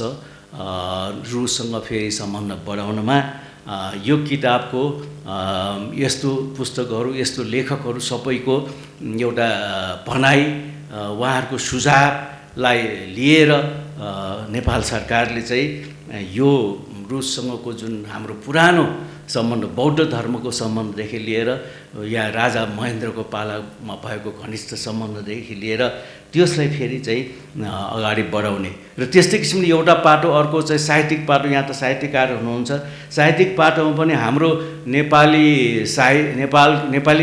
Speaker 4: रुससँग फेरि सम्बन्ध बढाउनमा। यो किताबको यस्तो पुस्तकहरू यस्तो लेखकहरू सबैको एउटा भनाइ उहाँहरूको सुझावलाई लिएर नेपाल सरकारले चाहिँ यो रुससँगको जुन हाम्रो पुरानो सम्बन्ध बौद्ध धर्मको सम्बन्धदेखि लिएर यहाँ राजा महेन्द्रको पालामा भएको घनिष्ठ सम्बन्धदेखि लिएर त्यसलाई फेरि चाहिँ अगाडि बढाउने र त्यस्तै किसिमले एउटा पाटो अर्को चाहिँ साहित्यिक पाटो। यहाँ त साहित्यकार हुनुहुन्छ, साहित्यिक पाटोमा पनि हाम्रो नेपाली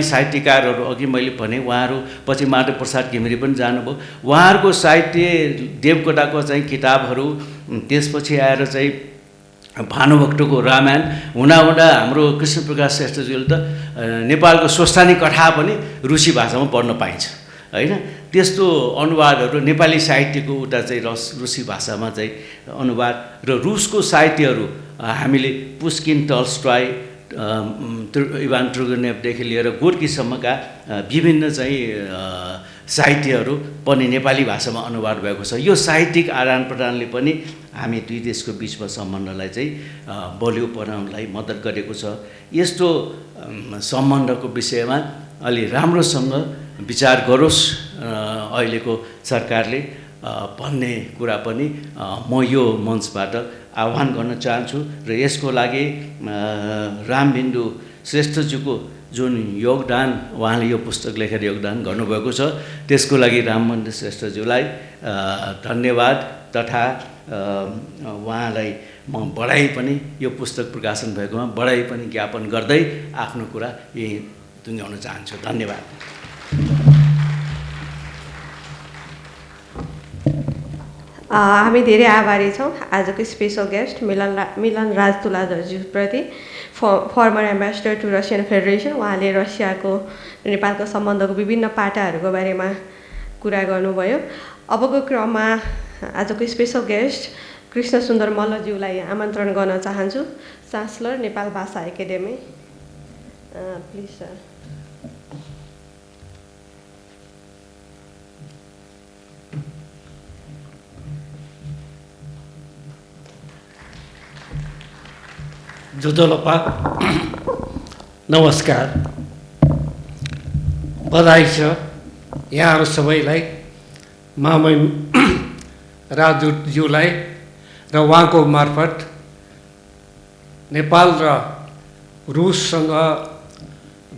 Speaker 4: साहित्यकारहरू अघि मैले भने उहाँहरू पछि माधव प्रसाद घिमिरे पनि जानुभयो। उहाँहरूको साहित्य देवकोटाको चाहिँ किताबहरू, त्यसपछि आएर चाहिँ भानुभक्तको रामायण हुँदा हाम्रो कृष्णप्रकाश श्रेष्ठज्यूले त नेपालको स्वस्थानी कथा पनि रुसी भाषामा पढ्न पाइन्छ हैन। त्यस्तो अनुवादहरू नेपाली साहित्यको उता चाहिँ रुसी भाषामा चाहिँ अनुवाद र रुसको साहित्यहरू हामीले पुस्किन, टल्स्टोय, इभान तुर्गेनेभदेखि लिएर गोर्कीसम्मका विभिन्न चाहिँ साहित्यहरू पनि नेपाली भाषामा अनुवाद भएको छ। यो साहित्यिक आदान प्रदानले पनि हामी दुई देशको बिचमा सम्बन्धलाई चाहिँ बलियो बनाउनलाई मद्दत गरेको छ। यस्तो सम्बन्धको विषयमा अलि राम्रोसँग विचार गरोस् अहिलेको सरकारले भन्ने कुरा पनि म यो मञ्चबाट आह्वान गर्न चाहन्छु। र यसको लागि रामबिन्दु श्रेष्ठज्यूको जुन योगदान, उहाँले यो पुस्तक लेखेर योगदान गर्नुभएको छ, त्यसको लागि रामबिन्दु श्रेष्ठज्यूलाई धन्यवाद तथा उहाँलाई म बधाई पनि यो पुस्तक प्रकाशन भएकोमा बधाई पनि ज्ञापन गर्दै आफ्नो कुरा यही टुङ्ग्याउन चाहन्छु। धन्यवाद।
Speaker 1: हामी धेरै आभारी छौँ आजको स्पेसल गेस्ट मिलन राज तुलाधरज्यूप्रति, former ambassador to Russian federation. उहाँले रसियाको नेपालको सम्बन्धको विभिन्न पाटाहरूको बारेमा कुरा गर्नुभयो। अबको क्रममा आजको स्पेसल गेस्ट कृष्ण सुन्दर मल्लज्यूलाई आमन्त्रण गर्न चाहन्छु, चान्सलर नेपाल भाषा एकाडेमी। Please sir.
Speaker 5: जुदोलोपा नमस्कार, बधाई छ यहाँहरू सबैलाई, मामै राजदूतज्यूलाई र उहाँको मार्फत नेपाल र रुससँग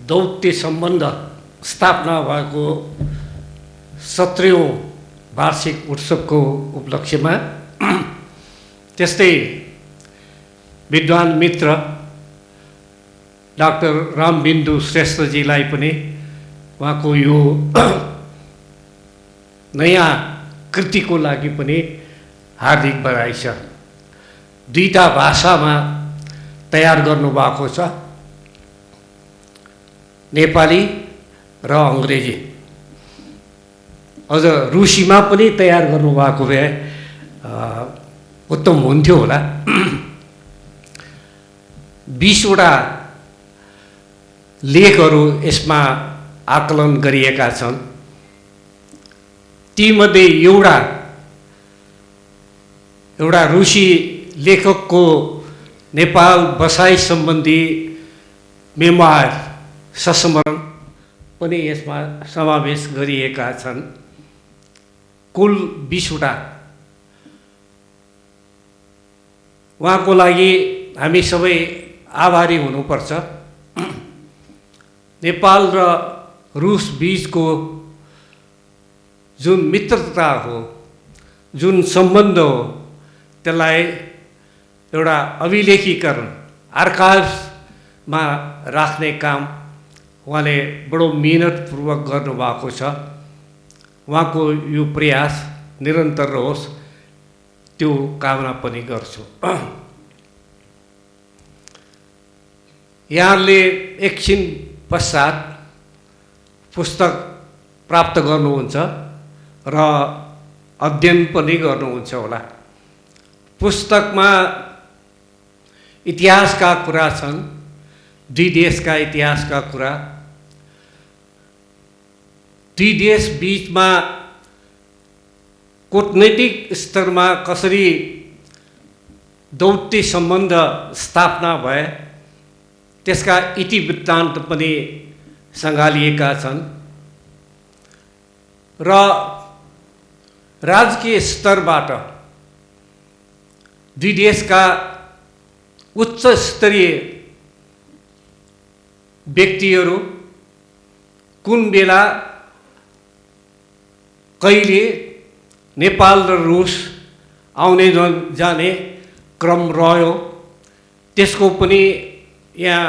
Speaker 5: दौत्य सम्बन्ध स्थापना भएको 17औं वार्षिक उत्सवको उपलक्ष्यमा, त्यस्तै विद्वान मित्र डाक्टर रामबिन्दु श्रेष्ठजीलाई पनि उहाँको यो नयाँ कृतिको लागि पनि हार्दिक बधाई छ। दुईटा भाषामा तयार गर्नुभएको छ, नेपाली र अङ्ग्रेजी। अझ रुसीमा पनि तयार गर्नुभएको भए उत्तम हुन्थ्यो होला। 20वटा लेखहरू यसमा आकलन गरिएका छन्। तीमध्ये एउटा रुसी लेखकको नेपाल बसाइ सम्बन्धी मेमोयर संस्मरण पनि यसमा समावेश गरिएका छन्। कुल 20वटा। उहाँको लागि हामी सबै आभारी हुनुपर्छ। नेपाल र रुस बीचको जुन मित्रता हो, जुन सम्बन्ध हो, त्यसलाई एउटा अभिलेखीकरण, आर्काइभ्समा राख्ने काम उहाँले बडो मिहिनेतपूर्वक गर्नुभएको छ। उहाँको यो प्रयास निरन्तर रहोस् त्यो कामना पनि गर्छु। यहाँले एकछिन पश्चात पुस्तक प्राप्त गर्नुहुन्छ र अध्ययन पनि गर्नुहुन्छ होला। पुस्तकमा इतिहासका कुरा छन्, दुई देशका इतिहासका कुरा, दुई देश बीचमा कूटनीतिक स्तरमा कसरी दौत्य सम्बन्ध स्थापना भए त्यसका इतिवृत्तान्त पनि सँगालिएका छन् र राजकीय स्तरबाट दुई देशका उच्च स्तरीय व्यक्तिहरू कुन बेला कहिले नेपाल र रुस आउने जाने क्रम रह्यो त्यसको पनि यहाँ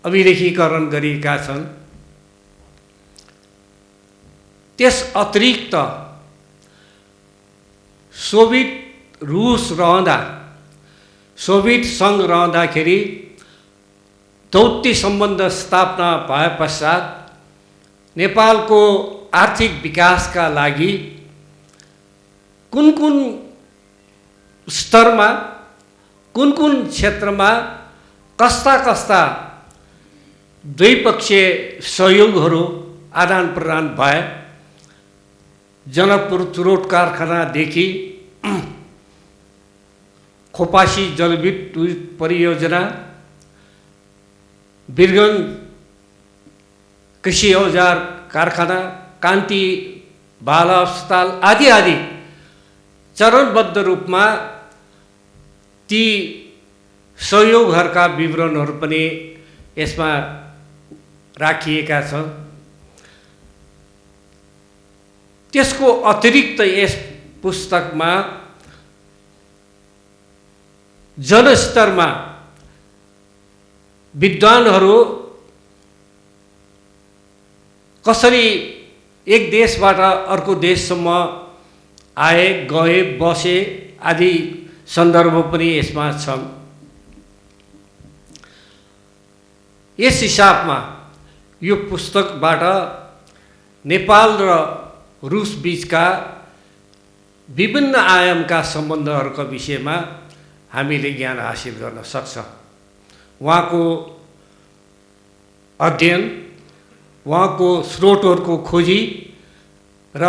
Speaker 5: अभिलेखीकरण गरिएका छन्। त्यस अतिरिक्त सोभियत रुस रहँदा, सोभियत सङ्घ रहँदाखेरि दौत्य सम्बन्ध स्थापना भए पश्चात नेपालको आर्थिक विकासका लागि कुन कुन स्तरमा, कुन कुन क्षेत्रमा कस्ता कस्ता द्विपक्षीय सहयोगहरू आदान प्रदान भए। जनकपुर चुरोट कारखानादेखि खोपासी जलविद्युत परियोजना, वीरगञ्ज कृषि औजार कारखाना, कान्ति बाल अस्पताल आदि आदि चरणबद्ध रूपमा ती सहयोगहरूका विवरणहरू पनि यसमा राखिएका छन्। त्यसको अतिरिक्त यस पुस्तकमा जनस्तरमा विद्वानहरू कसरी एक देशबाट अर्को देशसम्म आए, गए, बसे आदि सन्दर्भ पनि यसमा छन्। यस हिसाबमा यो पुस्तकबाट नेपाल र रुस बीचका विभिन्न आयामका सम्बन्धहरूका विषयमा हामीले ज्ञान हासिल गर्न सक्छौँ। उहाँको अध्ययन, उहाँको स्रोतहरूको खोजी र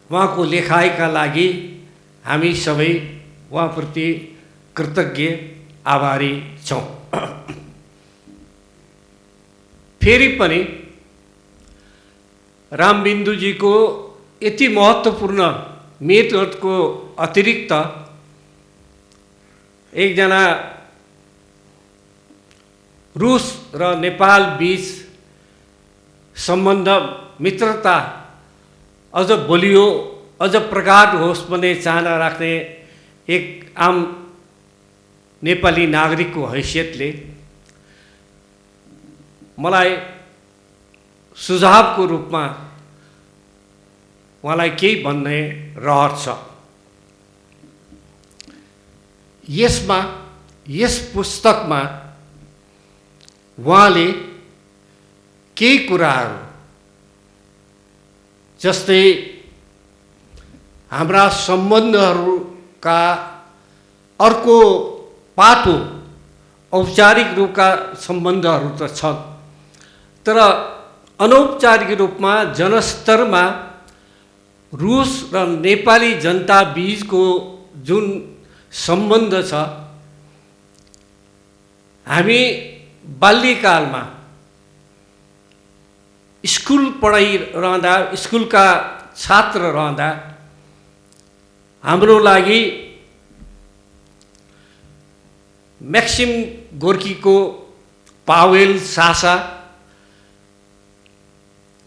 Speaker 5: उहाँको लेखाइका लागि हामी सबै उहाँप्रति कृतज्ञ आभारी छौँ। फेरि पनि रामबिन्दुजीको यति महत्त्वपूर्ण मेथडको अतिरिक्त एकजना रुस र नेपाल बीच सम्बन्ध मित्रता अझ बलियो, अझ प्रगाढ होस् भन्ने चाहना राख्ने एक आम नेपाली नागरिकको हैसियतले मलाई सुझावको रूपमा उहाँलाई केही भन्ने रहर छ। यसमा, यस पुस्तकमा उहाँले केही कुराहरू जस्तै हाम्रा सम्बन्धहरूका अर्को पाटो औपचारिक रूपका सम्बन्धहरू त छन्, तर अनौपचारिक रूपमा जनस्तरमा रुस र नेपाली जनता बीचको जुन सम्बन्ध छ, हामी बाल्यकालमा स्कुल पढाइरहँदा, स्कुलका छात्र रहँदा हाम्रो लागि मैक्सिम गोर्कीको पावेल सासा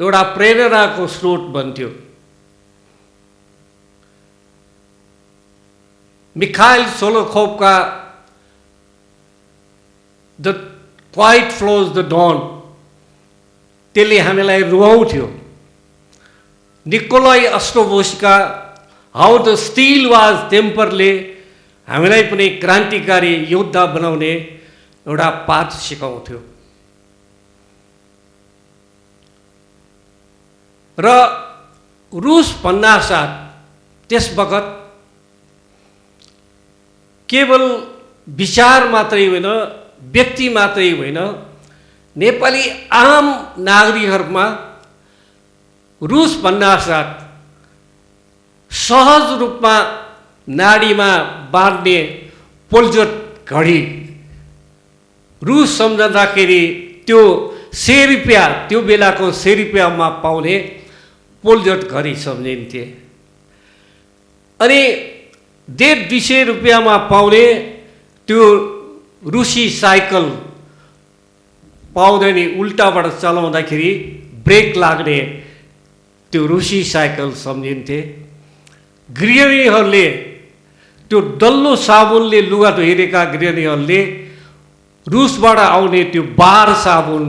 Speaker 5: एउटा प्रेरणाको स्रोत बन्थ्यो। मिखाइल सोलोखोभका the quiet flows the Don त्यसले हामीलाई रुवाउँथ्यो। निकोलाई अस्ट्रोभोसका हाउ द स्टिल वाज टेम्परले हामीलाई पनि क्रान्तिकारी योद्धा बनाउने एउटा पाठ सिकाउँथ्यो। र रुस भन्नासाथ त्यस बखत केवल विचार मात्रै होइन, व्यक्ति मात्रै होइन, नेपाली आम नागरिकहरूमा रुस भन्नासाथ सहज रूपमा नाडीमा बाँध्ने पोल्जोट घडी, रुस सम्झँदाखेरि त्यो 100 रुपियाँ, त्यो बेलाको 100 रुपियाँमा पाउने पोल्जोट घडी सम्झिन्थे। अनि 150-200 रुपियाँमा पाउने त्यो रुसी साइकल पाउँदैन, उल्टाबाट चलाउँदाखेरि ब्रेक लाग्ने त्यो रुसी साइकल सम्झिन्थे। गृहिणीहरूले त्यो डल्लो साबुनले लुगा धोइरहेका गृहिणीहरूले रुसबाट आउने त्यो बार साबुन,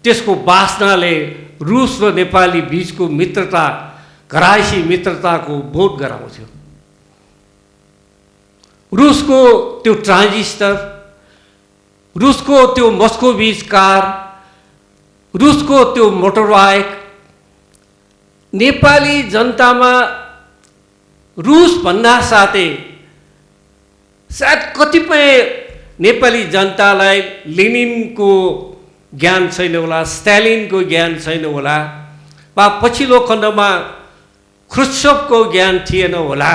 Speaker 5: त्यसको बास्नाले रुस र नेपाली बीचको मित्रता, घरायसी मित्रताको बोध गराउँथ्यो। रुसको त्यो ट्रान्जिस्टर, रुसको त्यो मस्कोभिज कार, रुसको त्यो मोटरबाइक नेपाली जनतामा रुस भन्दा साथै सायद कतिपय नेपाली जनतालाई लेनिनको ज्ञान छैन होला, स्टालिनको ज्ञान छैन होला, वा पछिल्लो खण्डमा ख्रुश्चोभको ज्ञान थिएन होला।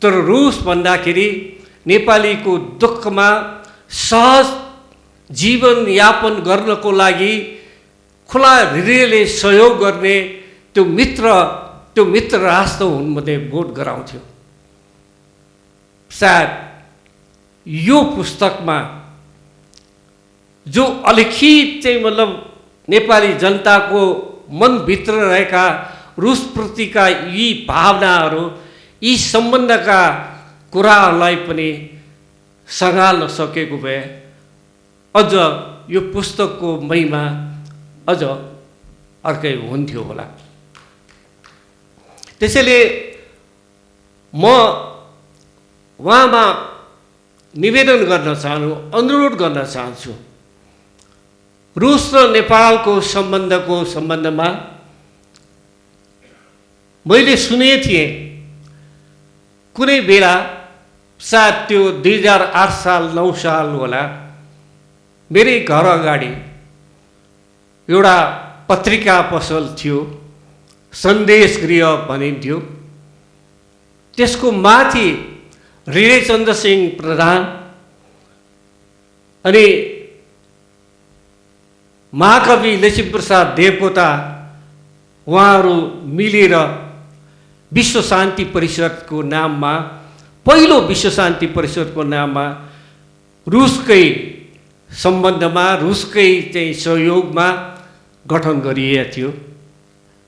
Speaker 5: तर रुस भन्दाखेरि नेपालीको दुःखमा सहज जीवनयापन गर्नको लागि खुला हृदयले सहयोग गर्ने त्यो मित्र राष्ट्र हुन् भन्ने बोध गराउँथ्यो। सायद यो पुस्तकमा जो अलिखित चाहिँ मतलब नेपाली जनताको मनभित्र रहेका रुसप्रतिका यी भावनाहरू, यी सम्बन्धका कुराहरूलाई पनि सँगाल्न सकेको भए अझ यो पुस्तकको महिमा अझ अर्कै हुन्थ्यो होला। त्यसैले म उहाँमा निवेदन गर्न अनुरोध गर्न चाहन्छु, रुस र नेपालको सम्बन्धमा मैले सुने थिएँ कुनै बेला, सायद त्यो 2008 साल 9 साल होला, मेरै घर अगाडि एउटा पत्रिका पसल थियो, सन्देश गृह भनिन्थ्यो। त्यसको माथि हृदयचन्द्र सिंह प्रधान अनि महाकवि लक्ष्मीप्रसाद देवकोटा उहाँहरू मिलेर विश्व शान्ति परिषदको नाममा, पहिलो विश्व शान्ति परिषदको नाममा रुसकै सम्बन्धमा, रुसकै चाहिँ सहयोगमा गठन गरिएको थियो।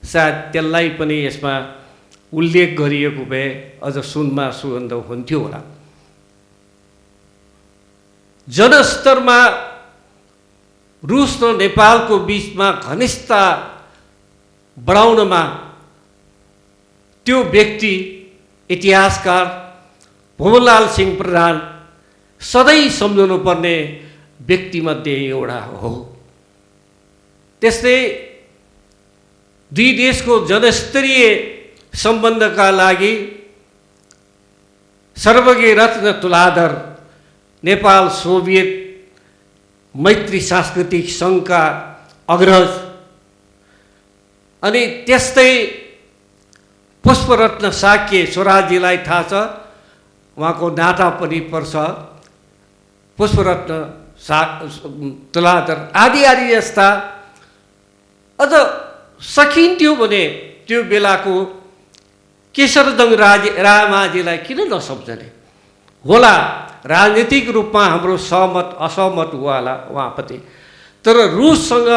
Speaker 5: सायद त्यसलाई पनि यसमा उल्लेख गरिएको भए अझ सुनमा सुगन्ध हुन्थ्यो होला। जनस्तरमा रुस र नेपालको बीचमा घनिष्ठता बढाउनमा त्यो व्यक्ति इतिहासकार भुवनलाल सिंह प्रधान सधैँ सम्झनु पर्ने व्यक्तिमध्ये एउटा हो। त्यस्तै दुई देशको जनस्तरीय सम्बन्धका लागि सर्वज्ञ रत्न तुलाधर नेपाल सोभियत मैत्री सांस्कृतिक सङ्घका अग्रज, अनि त्यस्तै पुष्परत्न साक्य स्वराजीलाई थाहा छ, उहाँको नाता पनि पर्छ, पुष्परत्न तुलाधर आदि जस्ता अझ सकिन्थ्यो भने त्यो बेलाको केशरदङ रामाजीलाई किन नसम्झने होला। राजनीतिक रूपमा हाम्रो सहमत असहमत होला उहाँप्रति, तर रुससँग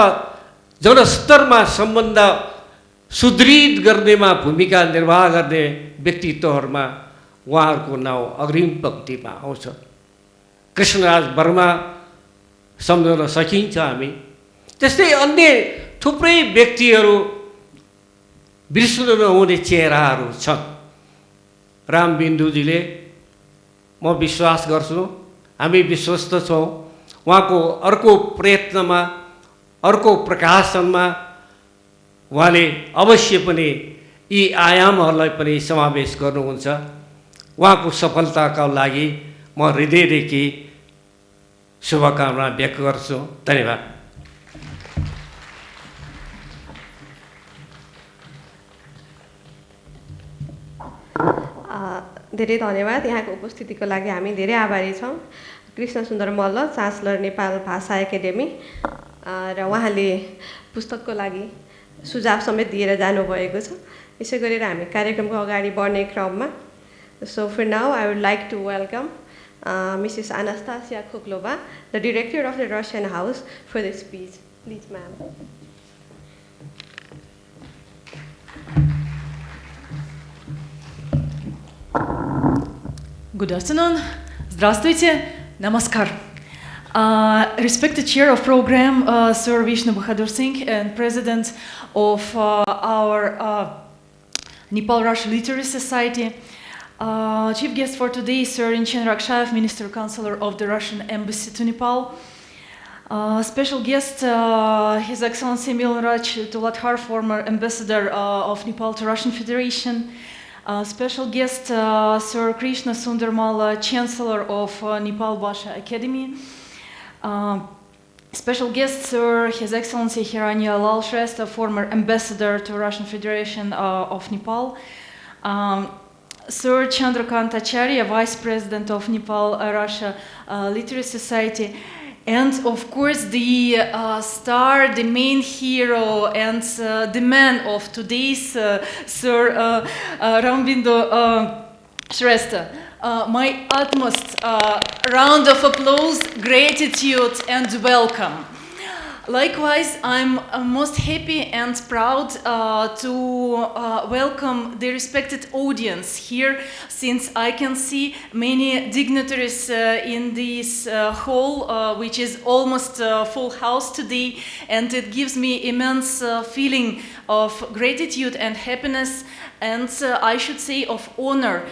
Speaker 5: जनस्तरमा सम्बन्ध सुदृढ गर्नेमा भूमिका निर्वाह गर्ने व्यक्तित्वहरूमा उहाँहरूको नाउँ अग्रिम पंक्तिमा आउँछ। कृष्णराज वर्मा सम्झन सकिन्छ हामी। त्यस्तै अन्य थुप्रै व्यक्तिहरू बिर्सनु नहुने चेहराहरू छन्। रामबिन्दुजीले म विश्वास गर्छु, हामी विश्वस्त छौँ, उहाँको अर्को प्रयत्नमा, अर्को प्रकाशनमा उहाँले अवश्य पनि यी आयामहरूलाई पनि समावेश गर्नुहुन्छ। उहाँको सफलताका लागि म हृदयदेखि शुभकामना व्यक्त गर्छु। धन्यवाद।
Speaker 1: धेरै धन्यवाद। यहाँको उपस्थितिको लागि हामी धेरै आभारी छौँ। कृष्ण सुन्दर मल्ल, चान्सलर नेपाल भाषा एकाडेमी, र उहाँले पुस्तकको लागि सुझाव समेत दिएर जानुभएको छ। यसै गरेर हामी कार्यक्रमको अगाडि बढ्ने क्रममा So for now, I would like to welcome Mrs. Anastasia Khuklova, the director of the Russian House, for the speech. Please, ma'am.
Speaker 6: Good afternoon. Здравствуйте. Namaskar. Respected chair of program, Sir Vishnu Bahadur Singh, and president of our Nepal-Russia Literary Society. Chief guest for today, Sir Inchen Rakshayev, Minister Counselor of the Russian Embassy to Nepal. Special guest, His Excellency Milan Raj Tuladhar, former Ambassador of Nepal to Russian Federation. Special guest, Sir Krishna Sundar Malla, Chancellor of Nepal Bhasha Academy. Special guest, Sir His Excellency Hiranya Lal Shrestha, former Ambassador to Russian Federation of Nepal. Sir Chandrakant Acharya, Vice President of Nepal-Russia Literary Society. And of course the star, the main hero, and the man of today's Sir Rambindu Shrestha. My utmost round of applause, gratitude, and welcome. Likewise, I'm most happy and proud to welcome the respected audience here, since I can see many dignitaries in this hall, which is almost a full house today, and it gives me immense feeling of gratitude and happiness, and I should say of honor,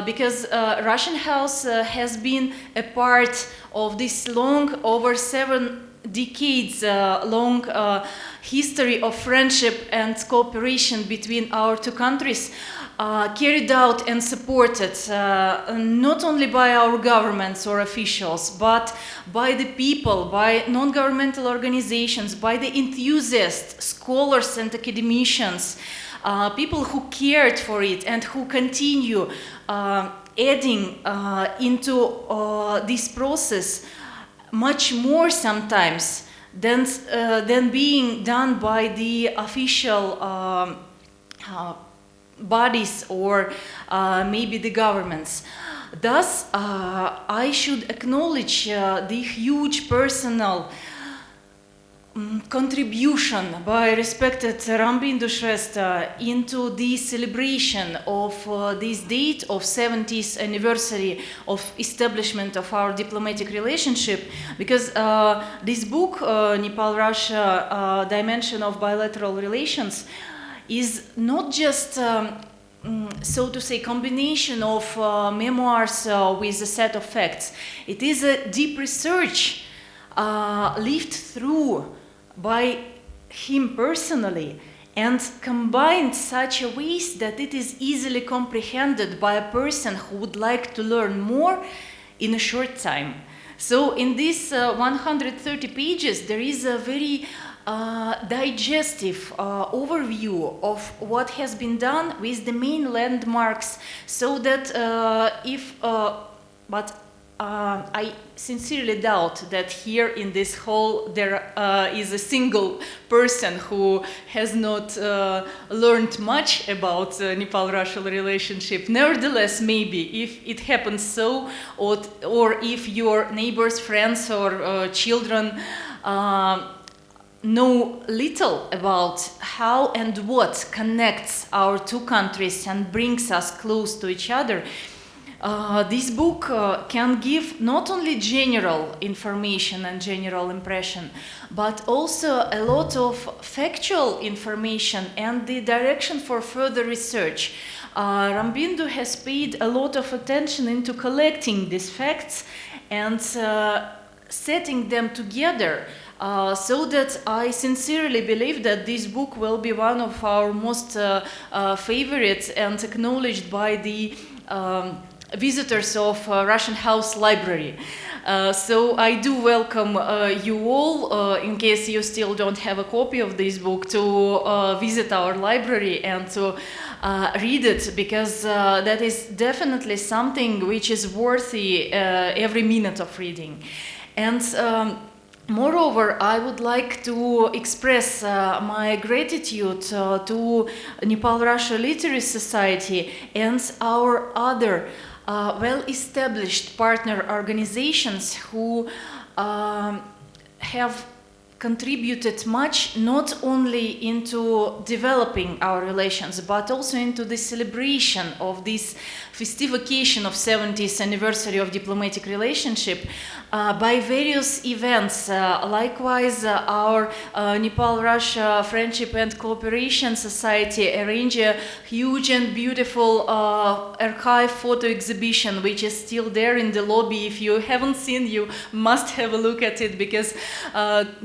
Speaker 6: because Russian House has been a part of this long, over 7 decades long history of friendship and cooperation between our two countries, carried out and supported not only by our governments or officials, but by the people, by non-governmental organizations, by the enthusiasts, scholars and academicians, people who cared for it and who continue adding into this process much more sometimes than being done by the official bodies or maybe the governments. Thus, I should acknowledge the huge personal contribution by respected Rambindu Shrestha into the celebration of this date of 70th anniversary of establishment of our diplomatic relationship, because this book, Nepal-Russia Dimension of Bilateral Relations, is not just so to say combination of memoirs with a set of facts. It is a deep research lived through by him personally and combined such a ways that it is easily comprehended by a person who would like to learn more in a short time. So in these 130 pages, there is a very digestive overview of what has been done with the main landmarks, so that I sincerely doubt that here in this hall there is a single person who has not learned much about Nepal-Russia relationship. Nevertheless, maybe if it happens so, or if your neighbors, friends, or children know little about how and what connects our two countries and brings us close to each other, This book can give not only general information and general impression, but also a lot of factual information and the direction for further research. Rambindu has paid a lot of attention into collecting these facts and setting them together, so that I sincerely believe that this book will be one of our most favorite and acknowledged by the visitors of Russian House Library. So I do welcome you all, in case you still don't have a copy of this book, to visit our library and to read it, because that is definitely something which is worthy every minute of reading. And moreover, I would like to express my gratitude to Nepal-Russia Literacy Society and our other well-established partner organizations who have contributed much, not only into developing our relations, but also into the celebration of this festive occasion of 70th anniversary of diplomatic relationship by various events. Likewise, our Nepal-Russia Friendship and Cooperation Society arranged a huge and beautiful archive photo exhibition, which is still there in the lobby. If you haven't seen, you must have a look at it, because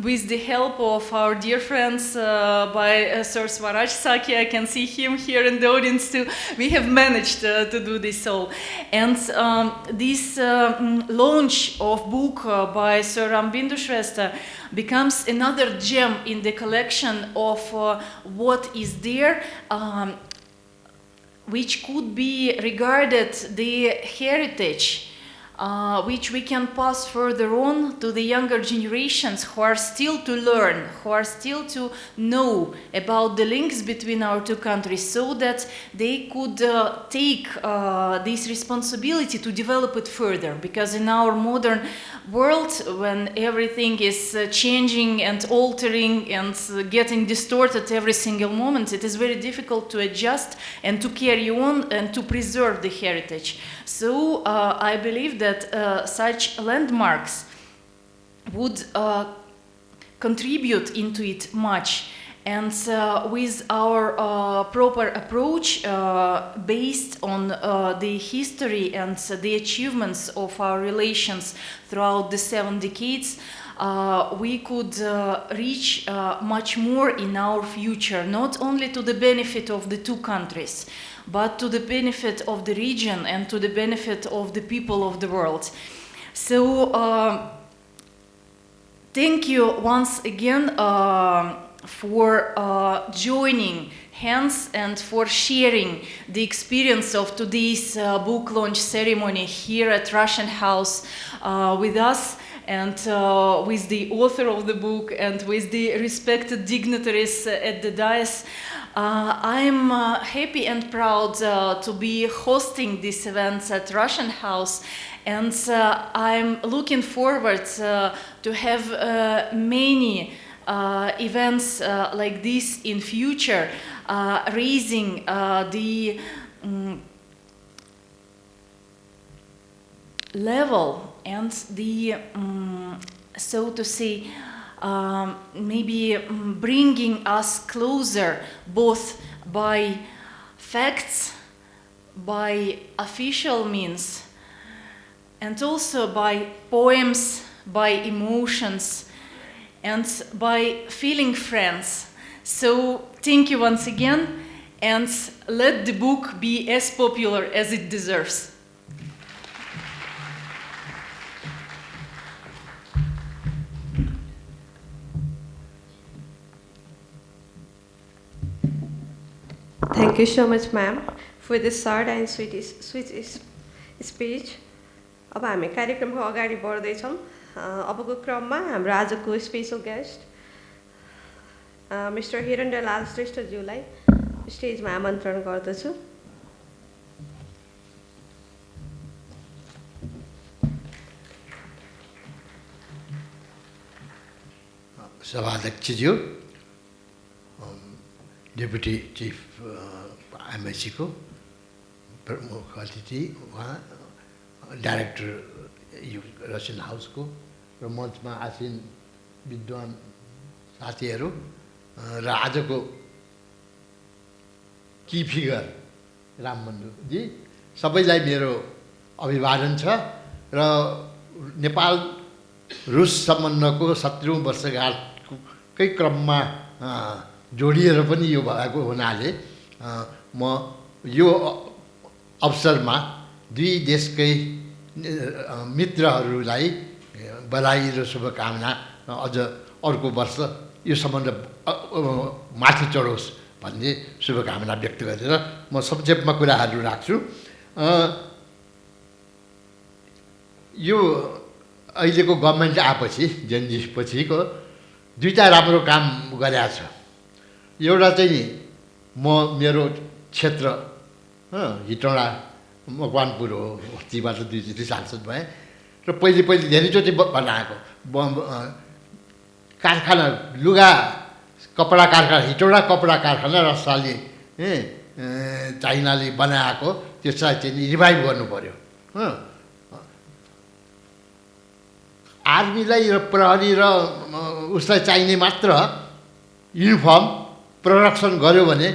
Speaker 6: with the help of our dear friends by Sir Swaraj Saki, I can see him here in the audience too, we have managed to do this all. And this launch of book by Sir Rambindu Shrestha becomes another gem in the collection of what is there, which could be regarded the heritage which we can pass further on to the younger generations who are still to learn, who are still to know about the links between our two countries, so that they could take this responsibility to develop it further. Because in our modern world, when everything is changing and altering and getting distorted every single moment, it is very difficult to adjust and to carry on and to preserve the heritage. So I believe that such landmarks would contribute into it much. And with our proper approach based on the history and the achievements of our relations throughout the 7 decades, we could reach much more in our future, not only to the benefit of the two countries, but to the benefit of the region and to the benefit of the people of the world. So thank you once again for joining hands and for sharing the experience of today's book launch ceremony here at Russian House with us, and with the author of the book and with the respected dignitaries at the dais. I'm happy and proud to be hosting this event at Russian House, and I'm looking forward to have many events like this in future, raising the level and the, so to say, maybe bringing us closer, both by facts, by official means, and also by poems, by emotions, and by feeling friends. So thank you once again, and let the book be as popular as it deserves.
Speaker 1: Thank you so much, ma'am, for this short and sweet speech. अब हामी कार्यक्रमको अगाडि बढ्दैछौँ। अबको क्रममा हाम्रो आजको special guest mister हिरण्यलाल श्रेष्ठज्यूलाई स्टेजमा आमन्त्रण गर्दछु।
Speaker 7: सभाध्यक्षज्यू, डेपुटी चिफ एमएससी को प्रमुख अतिथि, उहाँ डाइरेक्टर यो रसियन हाउसको र मञ्चमा आसीन विद्वान साथीहरू र आजको की फिगर रामबन्धुजी सबैलाई मेरो अभिवादन छ र नेपाल रुस सम्बन्धको 70औं वर्षगाँठकै क्रममा जोडिएर पनि यो भएको हुनाले म यो अवसरमा दुई देशकै मित्रहरूलाई बधाई र शुभकामना अझ अर्को वर्ष यो सम्बन्ध माथि चढोस् भन्ने शुभकामना व्यक्त गरेर म संक्षेपमा कुराहरू राख्छु। यो अहिलेको गभर्मेन्ट आएपछि जेनजी पछिको दुईटा राम्रो काम गरेको छ। एउटा चाहिँ मेरो क्षेत्र हिटौँडा मकवानपुर हो, तीबाट दुईचोटि सांसद भएँ र पहिले धेरैचोटि बनाएको कारखाना लुगा कपडा कारखाना हिटौँडा कपडा कारखाना रसाले चाइनाले बनाएको त्यसलाई चाहिँ रिभाइभ गर्नु पर्यो। आर्मीलाई र प्रहरी र उसलाई चाहिने मात्र युनिफर्म प्रोडक्सन गर्यो भने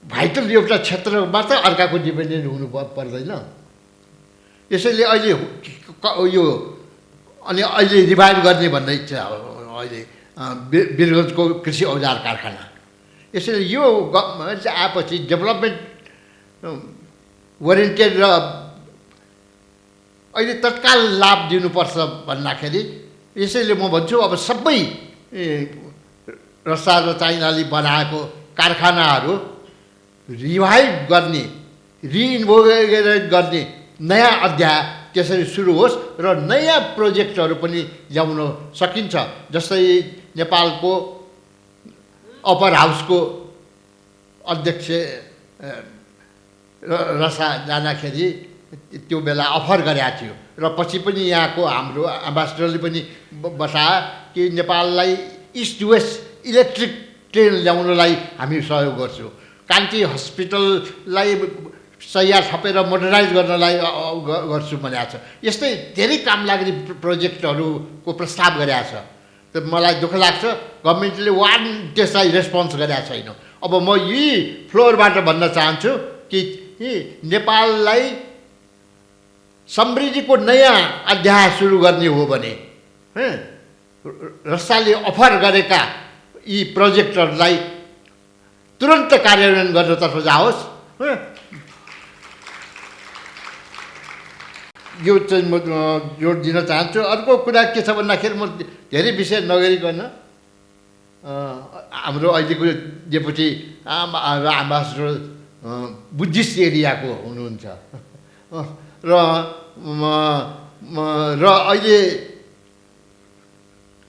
Speaker 7: भाइटल एउटा क्षेत्रमा त अर्काको डिपेन्डेन्ट हुनु पर्दैन। यसैले अहिले यो अनि अहिले रिभाइभ गर्ने भन्ने इच्छा अहिले वीरगञ्जको कृषि औजार कारखाना। यसैले यो गभर्मेन्ट आएपछि डेभलपमेन्ट ओरिएन्टेड र अहिले तत्काल लाभ दिनुपर्छ भन्दाखेरि यसैले म भन्छु अब सबै रसा र चाइनाले बनाएको कारखानाहरू रिभाइभ गर्ने रिइन्भोगेट गर्ने नयाँ अध्याय त्यसरी सुरु होस् र नयाँ प्रोजेक्टहरू पनि ल्याउन सकिन्छ। जस्तै नेपालको अप्पर हाउसको अध्यक्ष रसा जाँदाखेरि त्यो बेला अफर गरेको थियो र पछि पनि यहाँको हाम्रो एम्बासडरले पनि बताए कि नेपाललाई इस्ट वेस्ट इलेक्ट्रिक ट्रेन ल्याउनलाई हामी सहयोग गर्छौँ। कान्ति हस्पिटललाई सैया थपेर मोडर्नाइज गर्नलाई गर्छु भनेको छ। यस्तै धेरै काम लाग्ने प्रोजेक्टहरूको प्रस्ताव गरेको छ। त मलाई दुःख लाग्छ गभर्मेन्टले वान त्यसलाई रेस्पोन्स गरेको छैन। अब म यही फ्लोरबाट भन्न चाहन्छु कि नेपाललाई समृद्धिको नयाँ अध्याय सुरु गर्ने हो भने रसाले अफर गरेका यी प्रोजेक्टहरूलाई तुरन्त कार्यान्वयन गर्नतर्फ जाओस्। यो चाहिँ म जोड दिन चाहन्छु। अर्को कुरा के छ भन्दाखेरि म धेरै विषय नगरिकन हाम्रो अहिलेको डेपुटी एम्बासडर बुद्धिस्ट एरियाको हुनुहुन्छ र अहिले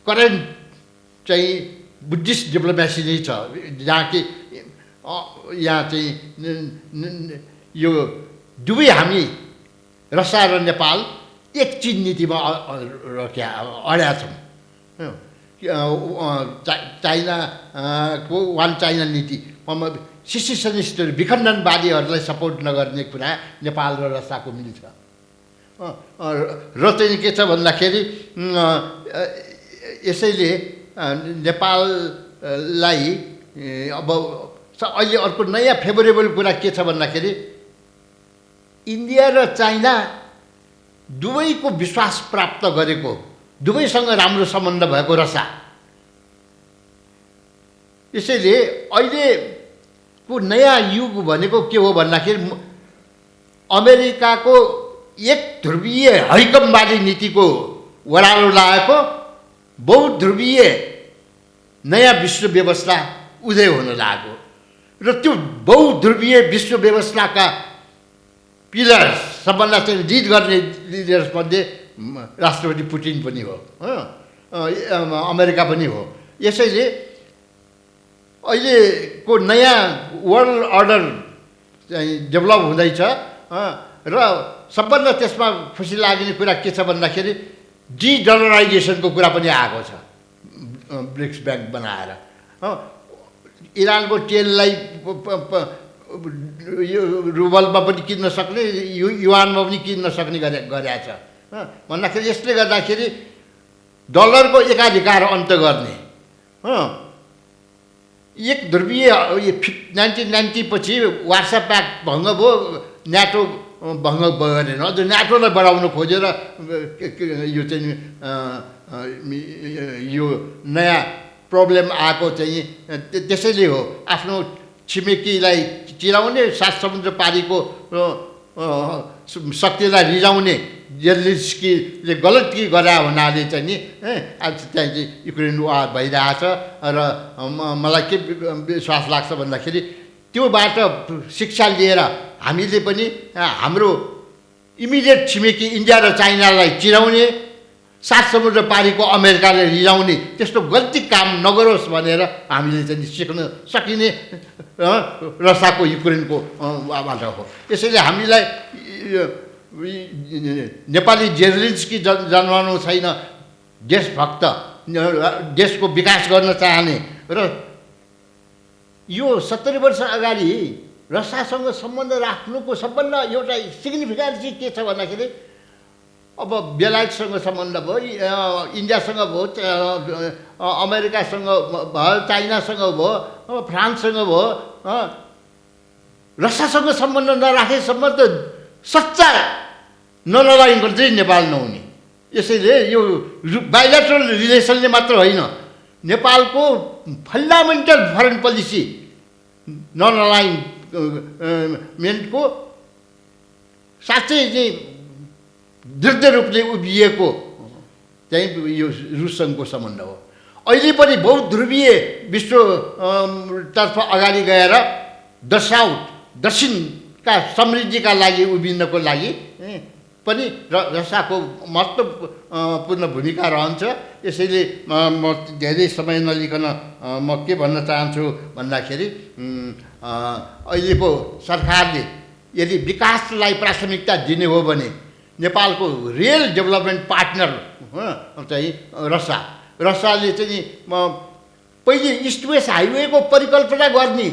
Speaker 7: करेन्ट चाहिँ बुद्धिस्ट डिप्लोमेसी नै छ जहाँ कि यहाँ चाहिँ यो दुवै हामी रसा र नेपाल एक चीन नीतिमा अड्या छौँ। चाइनाको वान चाइना नीति सिसेसनिस्टहरू विखण्डनवादीहरूलाई सपोर्ट नगर्ने कुरा नेपाल र रसाको मिल्छ। र चाहिँ के छ भन्दाखेरि यसैले नेपाललाई अब अहिले अर्को नयाँ फेभरेबल कुरा के छ भन्दाखेरि इन्डिया र चाइना दुवैको विश्वास प्राप्त गरेको दुवैसँग राम्रो सम्बन्ध भएको रसा। यसैले अहिलेको नयाँ युग भनेको के हो भन्दाखेरि अमेरिकाको एक ध्रुवीय हैकमवादी नीतिको ओह्रालो लागेको बहुध्रुवीय नयाँ विश्व व्यवस्था उदय हुन लागेको र त्यो बहुध्रुवीय विश्व व्यवस्थाका पिलर्स सबभन्दा चाहिँ लिड गर्ने लिडर्समध्ये राष्ट्रपति पुटिन पनि हो, अमेरिका पनि हो। यसैले अहिलेको नयाँ वर्ल्ड अर्डर चाहिँ डेभलप हुँदैछ र सबभन्दा त्यसमा खुसी लाग्ने कुरा के छ भन्दाखेरि डिडलराइजेसनको कुरा पनि आएको छ। ब्रिक्स ब्याङ्क बनाएर इरानको तेललाई यो रुबलमा पनि किन्न सक्ने, युवानमा पनि किन्न सक्ने गरेको छ। भन्दाखेरि यसले गर्दाखेरि डलरको एकाधिकार अन्त गर्ने, एक ध्रुवीय 1990 पछि वार्सा प्याक्ट भङ्ग भयो, न्याटो भङ्ग गरेन, अझ न्याटोलाई बढाउन खोजेर यो चाहिँ यो नयाँ प्रब्लम आएको चाहिँ त्यसैले हो। आफ्नो छिमेकीलाई चिराउने, सात समुद्र पारीको शक्तिलाई रिजाउने जेलेन्स्कीले गलत के गरा हुनाले चाहिँ नि आज चाहिँ युक्रेन वार भइरहेछ। र मलाई के विश्वास लाग्छ भन्दाखेरि त्योबाट शिक्षा लिएर हामीले पनि हाम्रो इमिडिएट छिमेकी इन्डिया र चाइनालाई चिराउने, सात समुद्र पारीको अमेरिकाले रिजाउने त्यस्तो गल्ती काम नगरोस् भनेर हामीले चाहिँ सिक्न सकिने रसियाको युक्रेनको बाट हो। यसैले हामीलाई नेपाली जेलेन्स्की जन्माउनु छैन, देशभक्त, देशको विकास गर्न चाहने। र यो 70 वर्ष अगाडि रसियासँग सम्बन्ध राख्नुको सबभन्दा एउटा सिग्निफिकेन्स चाहिँ के छ भन्दाखेरि अब बेलायतसँग सम्बन्ध भयो, इन्डियासँग भयो, अमेरिकासँग भयो, चाइनासँग भयो, फ्रान्ससँग भयो, रसियासँग सम्बन्ध नराखेसम्म त सच्चा नलगाइको चाहिँ नेपाल नहुने। यसैले यो बाइलेटरल रिलेसनले मात्र होइन, नेपालको फन्डामेन्टल फरेन पोलिसी नन अलाइनमेन्टको साँच्चै चाहिँ दृढ रूपले उभिएको चाहिँ यो रुससँगको सम्बन्ध हो। अहिले पनि बहुध्रुवीय विश्वतर्फ अगाडि गएर दक्षिणका समृद्धिका लागि उभिनको लागि पनि रसियाको महत्त्वपूर्ण भूमिका रहन्छ। यसैले म धेरै समय नलिकन म के भन्न चाहन्छु भन्दाखेरि अहिलेको सरकारले यदि विकासलाई प्राथमिकता दिने हो भने नेपालको रियल डेभलपमेन्ट पार्टनर चाहिँ रसियाले चाहिँ पहिले इस्ट वेस्ट हाइवेको परिकल्पना गर्ने,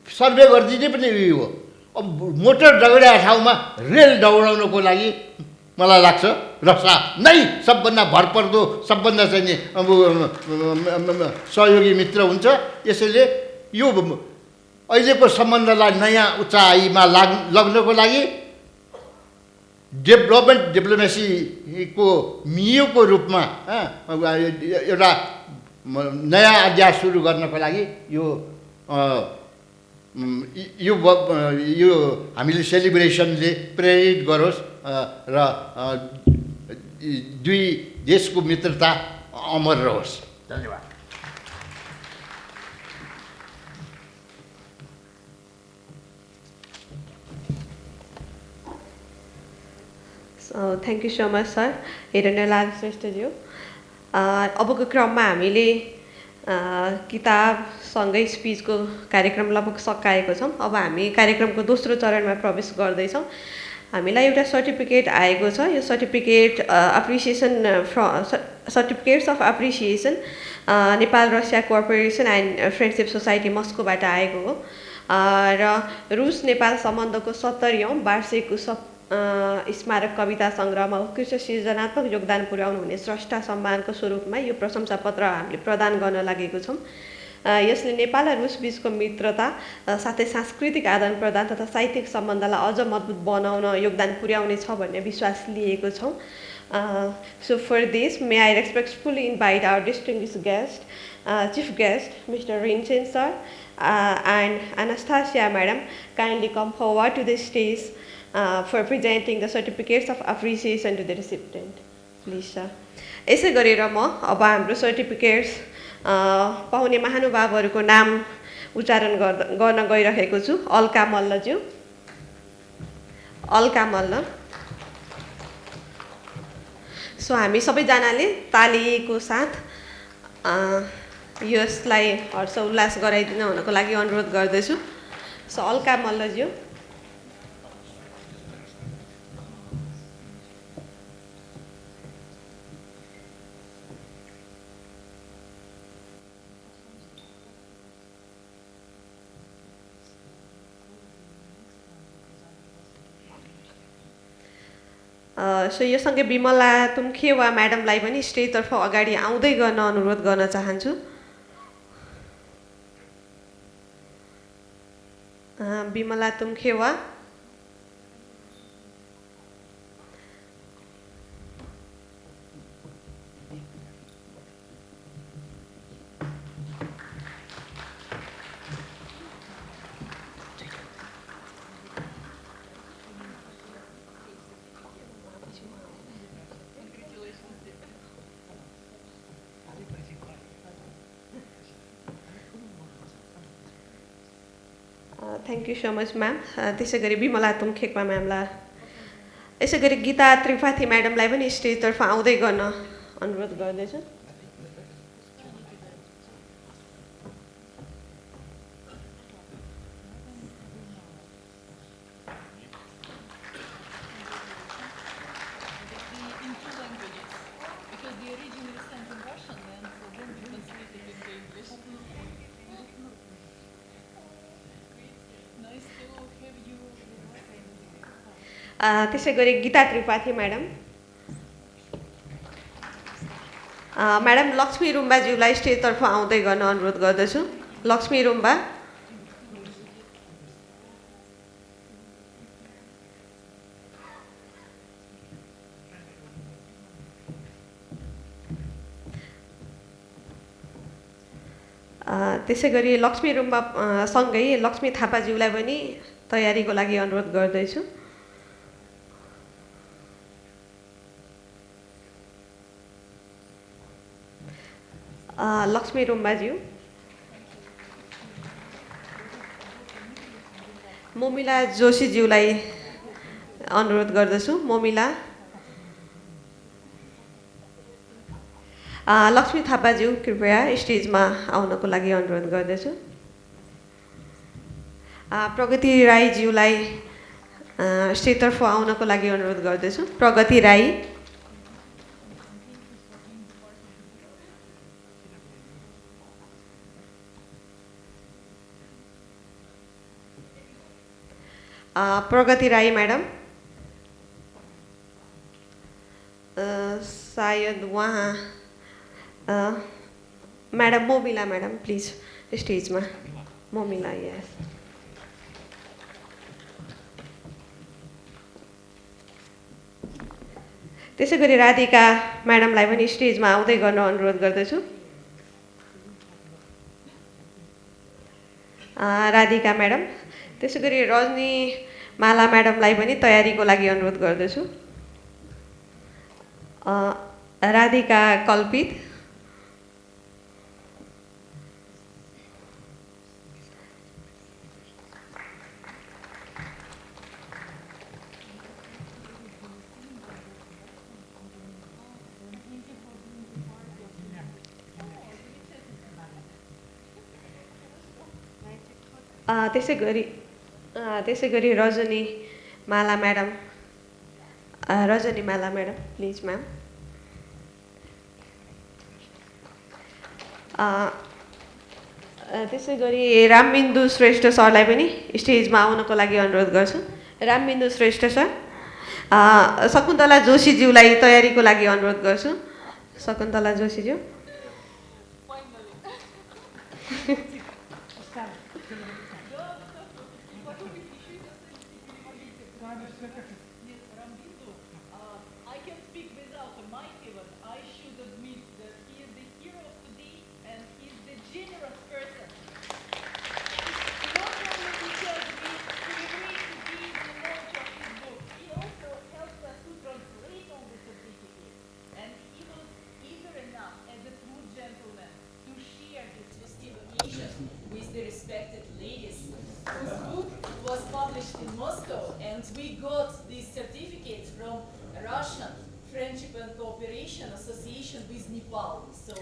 Speaker 7: सर्वे गरिदिने पनि उयो हो। अब मोटर दौडिया ठाउँमा रेल दौडाउनको लागि मलाई लाग्छ रसिया नै सबभन्दा भरपर्दो, सबभन्दा चाहिँ नि अब सहयोगी मित्र हुन्छ। यसैले यो अहिलेको सम्बन्धलाई नयाँ उचाइमा लग्नको लागि डेभलपमेन्ट डिप्लोमेसीको मियोको रूपमा एउटा नयाँ अध्याय सुरु गर्नको लागि यो हामीले सेलिब्रेसनले प्रेरित गरोस् र दुई देशको मित्रता अमर रहोस्। धन्यवाद।
Speaker 1: Thank you so much sir Hiranyalal श्रेष्ठज्यू। अबको क्रममा हामीले किताबसँगै स्पिचको कार्यक्रम लगभग सकाएको छौँ। अब हामी कार्यक्रमको दोस्रो चरणमा प्रवेश गर्दैछौँ। हामीलाई एउटा सर्टिफिकेट आएको छ। यो certificate certificates of appreciation Nepal Russia cooperation and friendship society मस्कोबाट आएको हो र रुस नेपाल सम्बन्धको 70औँ वार्षिक स्मारक कविता सङ्ग्रहमा उत्कृष्ट सृजनात्मक योगदान पुर्याउनु हुने स्रष्टा सम्मानको स्वरूपमा यो प्रशंसापत्र हामीले प्रदान गर्न लागेको छौँ। यसले नेपाल र रुस बीचको मित्रता साथै सांस्कृतिक आदान प्रदान तथा साहित्यिक सम्बन्धलाई अझ मजबुत बनाउन योगदान पुर्याउने छ भन्ने विश्वास लिएको छौँ। So for this, may I respectfully invite our distinguished guest, Chief Guest, Mr. Rinchen sir, and Anastasia madam, kindly come forward to the stage for presenting the certificates of appreciation to the recipient. Please sir. यसै गरेर म अब हाम्रो certificates पाउने महानुभावहरूको नाम उच्चारण गर्न गइरहेको छु। अल्का मल्लज्यू, अल्का मल्ल। सो हामी सबैजनाले तालीको साथ यसलाई हर्ष उल्लास गराइदिन हुनको लागि अनुरोध गर्दैछु। सो अल्का मल्लज्यू। सो यो सँगै बिमला तुमखेवा म्याडमलाई पनि स्टेजतर्फ अगाडि आउँदै गर्न अनुरोध गर्न चाहन्छु। Bimala Tumkhewa, thank you so much ma'am. त्यसै गरी बिमला तुमखेकवा म्यामलाई, यसै गरी गीता त्रिपाठी म्याडमलाई पनि स्टेजतर्फ आउँदै गर्न अनुरोध गर्दैछु। त्यसै गरी गीता त्रिपाठी म्याडम, म्याडम लक्ष्मी रुम्बाज्यूलाई स्टेजतर्फ आउँदै गर्न अनुरोध गर्दछु। लक्ष्मी रुम्बा, त्यसै गरी लक्ष्मी रुम्बा सँगै लक्ष्मी थापाज्यूलाई पनि तयारीको लागि अनुरोध गर्दैछु। लक्ष्मी रुम्बाज्यू, मोमिला जोशीज्यूलाई अनुरोध गर्दछु। मोमिला, लक्ष्मी थापाज्यू कृपया स्टेजमा आउनको लागि अनुरोध गर्दछु। प्रगति राईज्यूलाई स्टेजतर्फ आउनको लागि अनुरोध गर्दछु। प्रगति राई, प्रगति राई म्याडम, सायद उहाँ म्याडम मोमिला म्याडम प्लिज स्टेजमा। मोमिला, यस। त्यसै गरी राधिका म्याडमलाई पनि स्टेजमा आउँदै गर्न अनुरोध गर्दछु। राधिका म्याडम, त्यसै गरी रजनी माला म्याडमलाई पनि तयारीको लागि अनुरोध गर्दछु। राधिका कल्पित, त्यसै गरी रजनी माला म्याडम, रजनी माला म्याडम प्लिज म्याम। त्यसै गरी रामबिन्दु श्रेष्ठ सरलाई पनि स्टेजमा आउनको लागि अनुरोध गर्छु। रामबिन्दु श्रेष्ठ सर, शकुन्तला जोशीज्यूलाई तयारीको लागि अनुरोध गर्छु। Shakuntala जोशीज्यू,
Speaker 8: Association with Nepal, so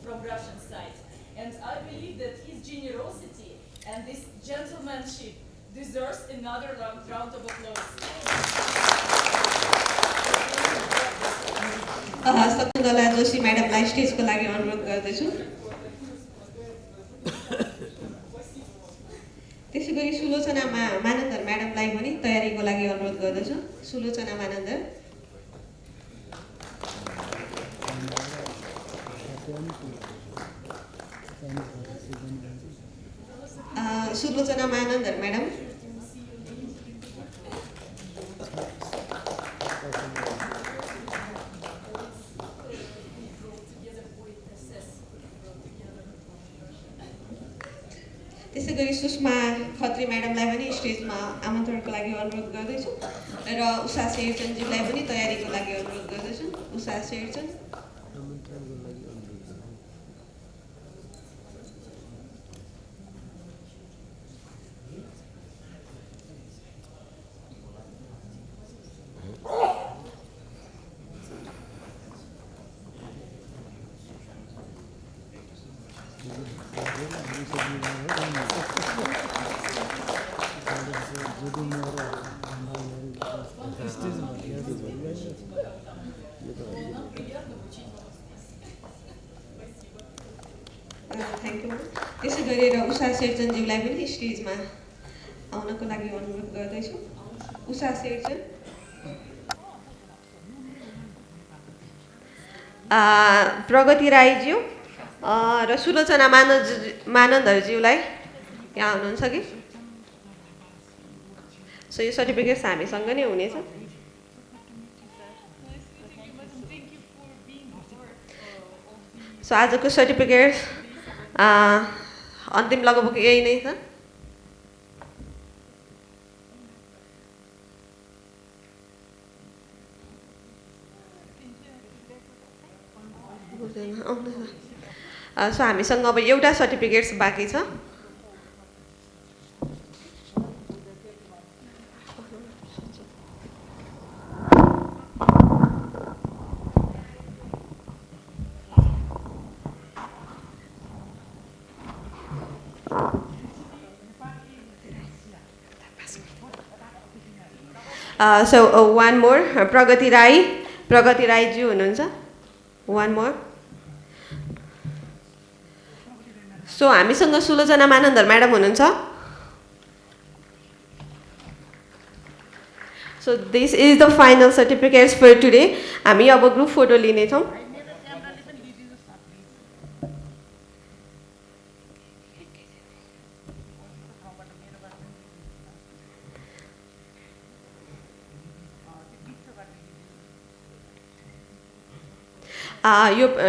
Speaker 8: from Russian side, and I believe that his generosity and this gentlemanship deserves another round of applause.
Speaker 1: Shakuntala Joshi म्याडमलाई स्टेजको लागि अनुरोध गर्दछु। त्यसै गरी सुलोचना मानन्दर म्याडमलाई पनि तयारीको लागि अनुरोध गर्दछु। सुलोचना मानन्दर, सुलोचना मानन्दर म्याडम। त्यसै गरी सुषमा खत्री म्याडमलाई पनि स्टेजमा आमन्त्रणको लागि अनुरोध गर्दैछु र उषा शेरचनज्यूलाई पनि तयारीको लागि अनुरोध गर्दछु। उषा शेरचन। Thank you. त्यसै गरेर उषा शेरचनज्यूलाई पनि स्टेजमा आउनको लागि अनुरोध गर्दैछु। उषा शेरचन। प्रगति राईज्यू र सुलोचना मानन्दरज्यूलाई यहाँ हुनुहुन्छ कि? सो यो सर्टिफिकेट्स हामीसँग नै हुनेछ। सो आजको सर्टिफिकेट्स अन्तिम लगभग यही नै छ। सो हामीसँग अब एउटा सर्टिफिकेट्स बाँकी छ। सो वान मोर प्रगति राईज्यू हुनुहुन्छ। One more. सो हामीसँग सुलोचना मानन्दर म्याडम हुनुहुन्छ। So this is the final certificates for today. हामी अब ग्रुप फोटो लिनेछौँ।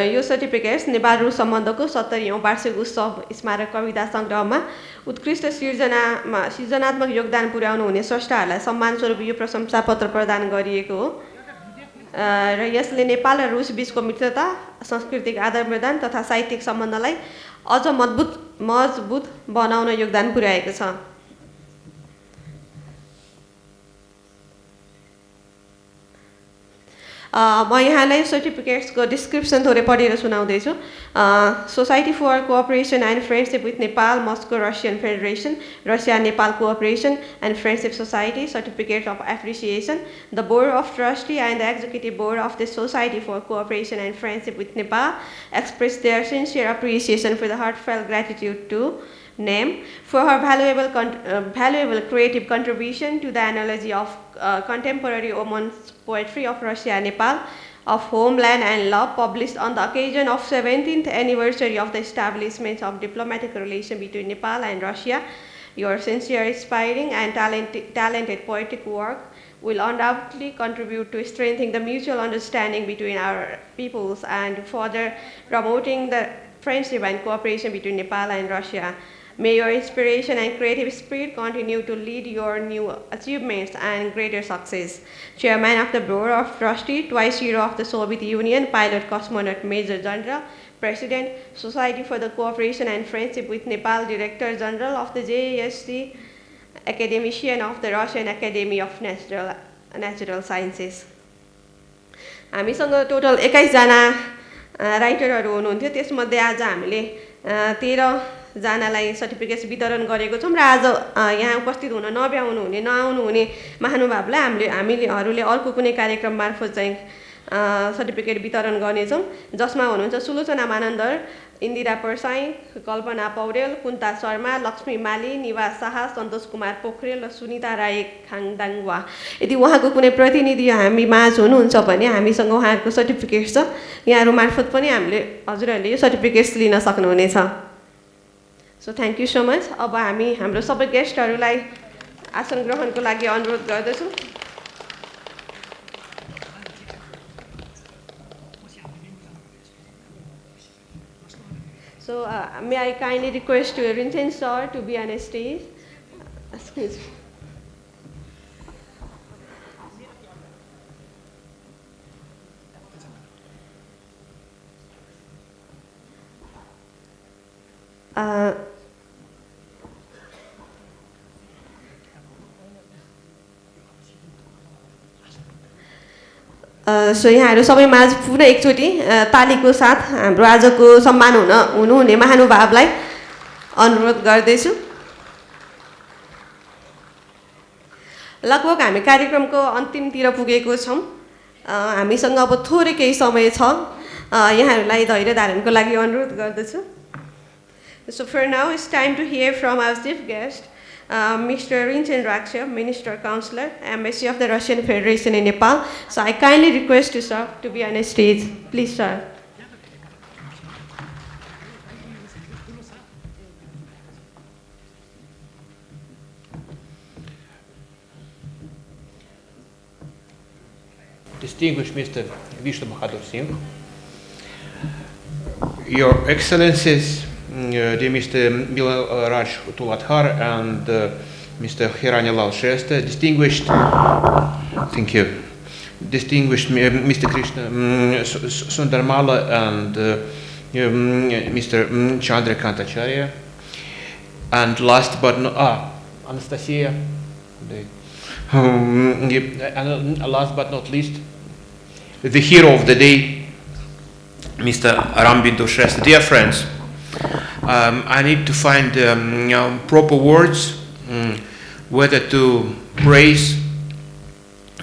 Speaker 1: यो सर्टिफिकेट्स नेपाल रुस सम्बन्धको 70औँ वार्षिक उत्सव स्मारक कविता सङ्ग्रहमा उत्कृष्ट सृजनात्मक योगदान पुर्याउनु हुने स्रष्टाहरूलाई सम्मान स्वरूप यो प्रशंसा पत्र प्रदान गरिएको हो र यसले नेपाल र रुस बीचको मित्रता, सांस्कृतिक आदान प्रदान तथा साहित्यिक सम्बन्धलाई अझ मजबुत बनाउन योगदान पुर्याएको छ। म यहाँलाई सर्टिफिकेट्सको डिस्क्रिप्सन थोरै पढेर सुनाउँदैछु। Society for cooperation and friendship with Nepal, Moscow Russian federation, Russia Nepal cooperation and friendship society, certificate of appreciation. The board of trustee and the executive board of the society for cooperation and friendship with Nepal express their sincere appreciation for the heartfelt gratitude to NAM for her valuable creative contribution to the analogy of contemporary women's poetry of Russia and Nepal, of Homeland and Love, published on the occasion of 17th anniversary of the establishment of diplomatic relation between Nepal and Russia. Your sincere, inspiring and talented poetic work will undoubtedly contribute to strengthening the mutual understanding between our peoples and further promoting the friendship and cooperation between Nepal and Russia. May your inspiration and creative spirit continue to lead your new achievements and greater success. Chairman of the Board of Trustees, twice hero of the Soviet Union, pilot cosmonaut Major General, President, Society for the Cooperation and Friendship with Nepal, Director General of the JSC, Academician of the Russian Academy of Natural Sciences. हामीसँग total 21 जना राइटरहरू हुनुहुन्थ्यो। त्यसमध्ये आज हामीले 13 जनालाई certificates वितरण गरेको छौँ र आज यहाँ उपस्थित हुन नआउनुहुने महानुभावलाई हामीले अर्को कुनै कार्यक्रम मार्फत चाहिँ सर्टिफिकेट वितरण गर्नेछौँ, जसमा हुनुहुन्छ सुलोचना मानन्दर, इन्दिरा परसाई, कल्पना पौडेल, कुन्ता शर्मा, लक्ष्मी माली, निवास शाह, सन्तोष कुमार पोखरेल र सुनिता राई खाङदाङवा। यदि उहाँको कुनै प्रतिनिधि हामी माझ हुनुहुन्छ भने हामीसँग उहाँहरूको सर्टिफिकेट छ, यहाँहरू मार्फत पनि हजुरहरूले यो सर्टिफिकेट्स लिन सक्नुहुनेछ। So thank you so much. अब हामी हाम्रो सबै गेस्टहरूलाई आसन ग्रहणको लागि अनुरोध गर्दछौँ। So may I kindly request to Rinchen sir to be on a stage. Excuse me. So यहाँहरू सबै माझ पुनः एकचोटि तालीको साथ हाम्रो आजको सम्मान हुनुहुने महानुभावलाई अनुरोध गर्दैछु। लगभग हामी कार्यक्रमको अन्तिमतिर पुगेको छौँ। हामीसँग अब थोरै केही समय छ। यहाँहरूलाई धैर्य धारणको लागि अनुरोध गर्दछु। So for now, it's time to hear from our chief guest, Mr. Rinchen Raksha, Minister Counselor, Embassy of the Russian Federation in Nepal. So I kindly request you, sir, to be on a stage. Please, sir.
Speaker 9: Distinguished Mr. Vishnu Bahadur Singh, Your Excellencies, dear Mr. Bilal Raj Tuladhar and Mr. Hiranilal Shrestha, distinguished, thank you, distinguished Mr. Krishna Sundarmala and Mr. Chandrakant Acharya, and last but not Anastasia, and last but not least, the hero of the day, Mr. Rambindu Shrestha. Dear friends, I need to find proper words whether to praise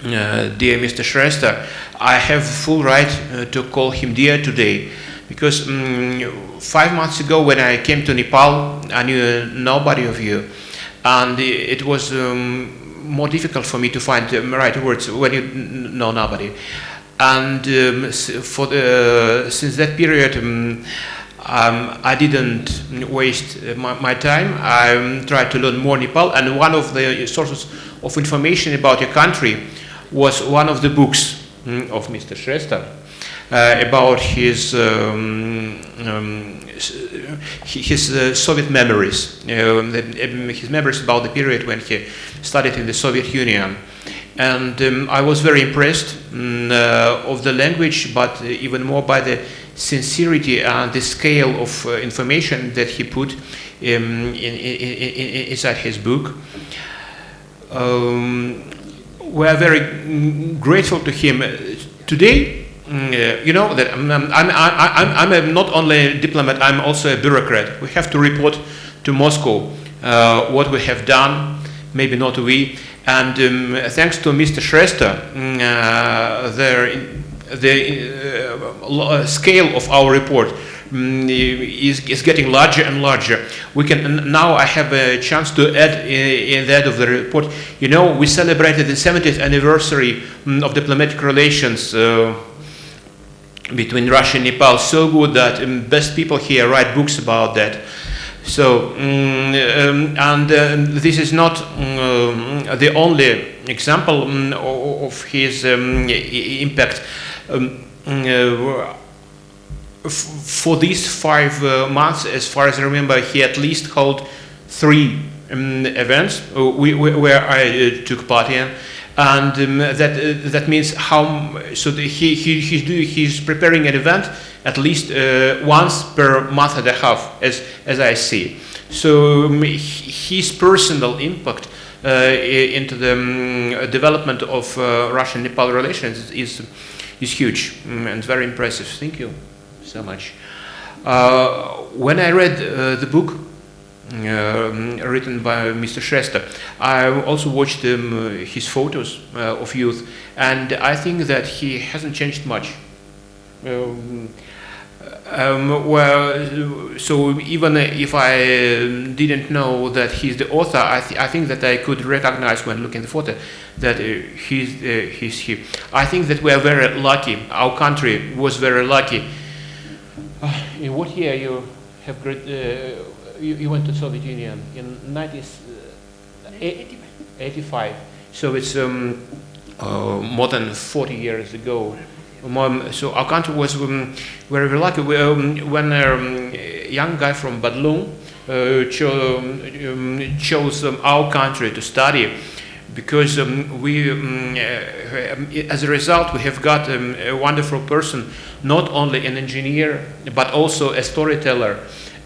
Speaker 9: dear Mr. Shrestha. I have full right to call him dear today because 5 months ago when I came to Nepal, I knew nobody of you, and it was more difficult for me to find the right words when you know nobody. And since that period, I didn't waste my time. I tried to learn more Nepal, and one of the sources of information about your country was one of the books of Mr. Shrestha about his Soviet memories, his memories about the period when he studied in the Soviet Union. And I was very impressed of the language, but even more by the sincerity and the scale of information that he put inside his book. We are very grateful to him. Today, you know that I'm not only a diplomat, I'm also a bureaucrat. We have to report to Moscow what we have done, maybe not we. And thanks to Mr. Shrestha, the scale of our report is getting larger and larger. We can now I have a chance to add in that of the report. You know, we celebrated the 70th anniversary of diplomatic relations between Russia and Nepal. So good that best people here write books about that. So, this is not the only example of his impact. For these 5 months, as far as I remember, he at least held 3 events where I took part in, and that means how. So he's preparing an event at least once per month and a half, as I see. So his personal impact into the development of Russian-Nepal relations is huge and very impressive. Thank you so much. When I read the book written by Mr. Shrestha, I also watched his photos of youth, and I think that he hasn't changed much. So even if I didn't know that he's the author, I think that I could recognize when looking at the photo that he's he. I think that we are very lucky. Our country was very lucky. In what year you have you went to Soviet Union in 1985. So it's more than 40 years ago. So our country was very lucky when a young guy from Badlung chose our country to study, because as a result, we have got a wonderful person, not only an engineer, but also a storyteller.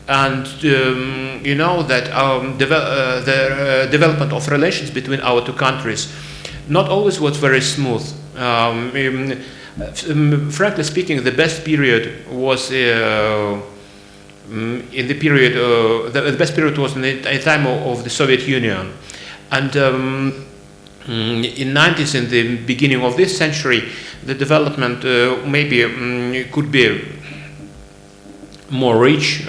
Speaker 9: And you know that the development of relations between our two countries not always was very smooth. Frankly speaking, the best period was in the period. The best period was in the time of the Soviet Union, and in 90s, in the beginning of this century, the development maybe could be more rich,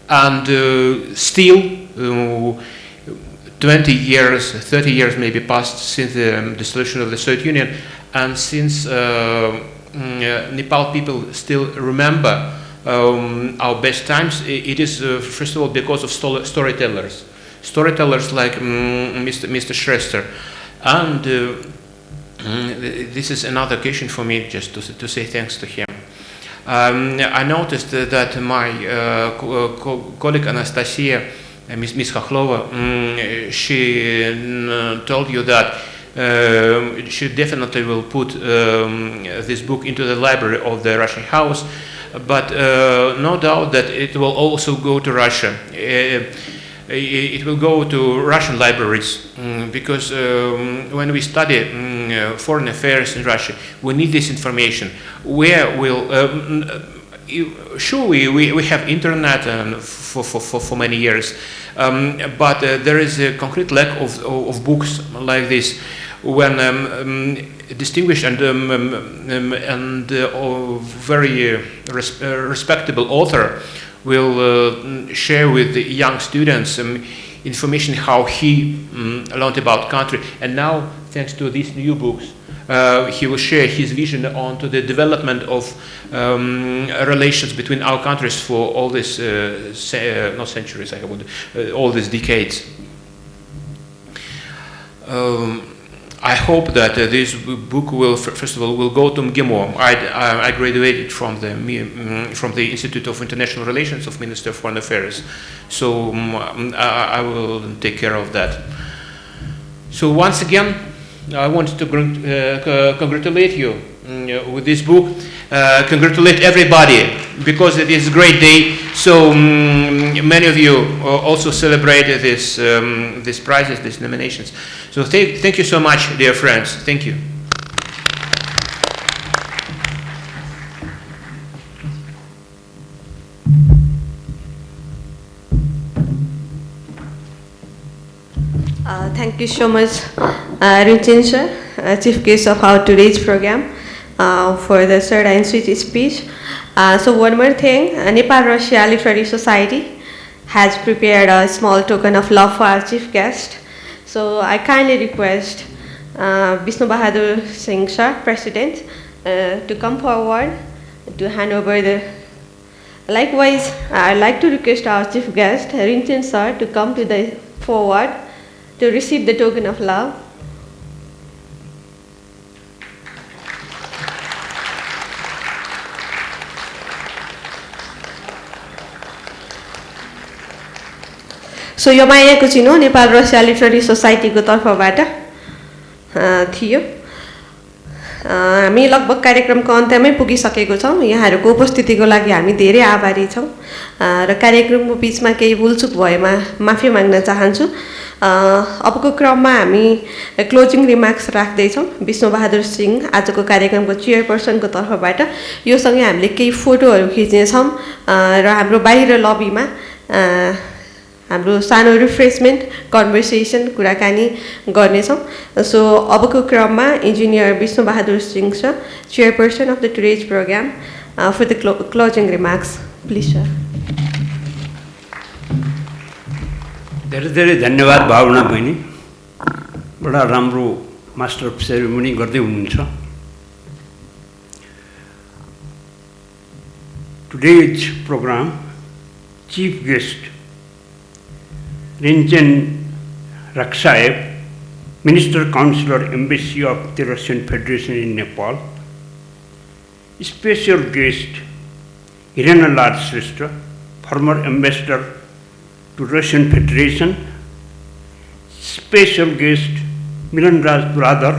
Speaker 9: and still 20 years, 30 years maybe passed since the dissolution of the Soviet Union, and since Nepal people still remember our best times, it is first of all because of storytellers like Mr. Shrestha, and this is another occasion for me just to say thanks to him. I noticed that my colleague Anastasia, Ms. Khokhlova, she told you that she definitely will put this book into the library of the Russian House, but no doubt that it will also go to Russia. It will go to Russian libraries, because when we study foreign affairs in Russia, we need this information. Where will sure we have internet for many years, but there is a concrete lack of books like this. When distinguished and very respectable author will share with the young students information how he learned about country, and now thanks to these new books he will share his vision onto the development of relations between our countries for all these not centuries, all these decades. I hope that this book will, first of all, will go to MGIMO. I graduated from the Institute of International Relations of Minister of Foreign Affairs, so I will take care of that. So once again, I wanted to congratulate you with this book. Congratulate everybody, because it is a great day. So many of you also celebrated these prizes, these nominations. So thank you so much, dear friends. Thank you.
Speaker 1: Thank you so much, Rinchen sir, chief guest of our today's program, for the third and sweet speech. So one more thing, Nepal-Russia Literary Society has prepared a small token of love for our chief guest. So I kindly request Vishnu Bahadur Singh sir, President, to come forward to hand over the. Likewise, I'd like to request our chief guest, Rinchen sir, to come to the forward to receive the token of love. So यो मायाको चिनो Nepal Russia literary सोसाइटीको तर्फबाट थियो। हामी लगभग कार्यक्रमको अन्त्यमै पुगिसकेको छौँ। यहाँहरूको उपस्थितिको लागि हामी धेरै आभारी छौँ र कार्यक्रमको बिचमा केही भुलचुक भएमा माफी माग्न चाहन्छु। अबको क्रममा हामी क्लोजिङ रिमार्क्स राख्दैछौँ। विष्णु बहादुर सिंह आजको कार्यक्रमको चेयरपर्सनको तर्फबाट यो सँगै हामीले केही फोटोहरू खिच्नेछौँ र हाम्रो बाहिर लबीमा हाम्रो सानो रिफ्रेसमेन्ट कन्भर्सेसन कुराकानी गर्नेछौँ। सो अबको क्रममा engineer Bishnu Bahadur Singh sir, chairperson of the today's program, for the closing remarks, please sir.
Speaker 2: धेरै धेरै धन्यवाद भावना बहिनी, बडा राम्रो मास्टर अफ सेरेमनी गर्दै हुनुहुन्छ।
Speaker 10: today's program, chief guest Rinchen Raksayev, Minister Counselor, Embassy of the Russian Federation in Nepal. Special guest Irina Shrestha, former Ambassador to Russian Federation. Special guest Milan Raj Brother,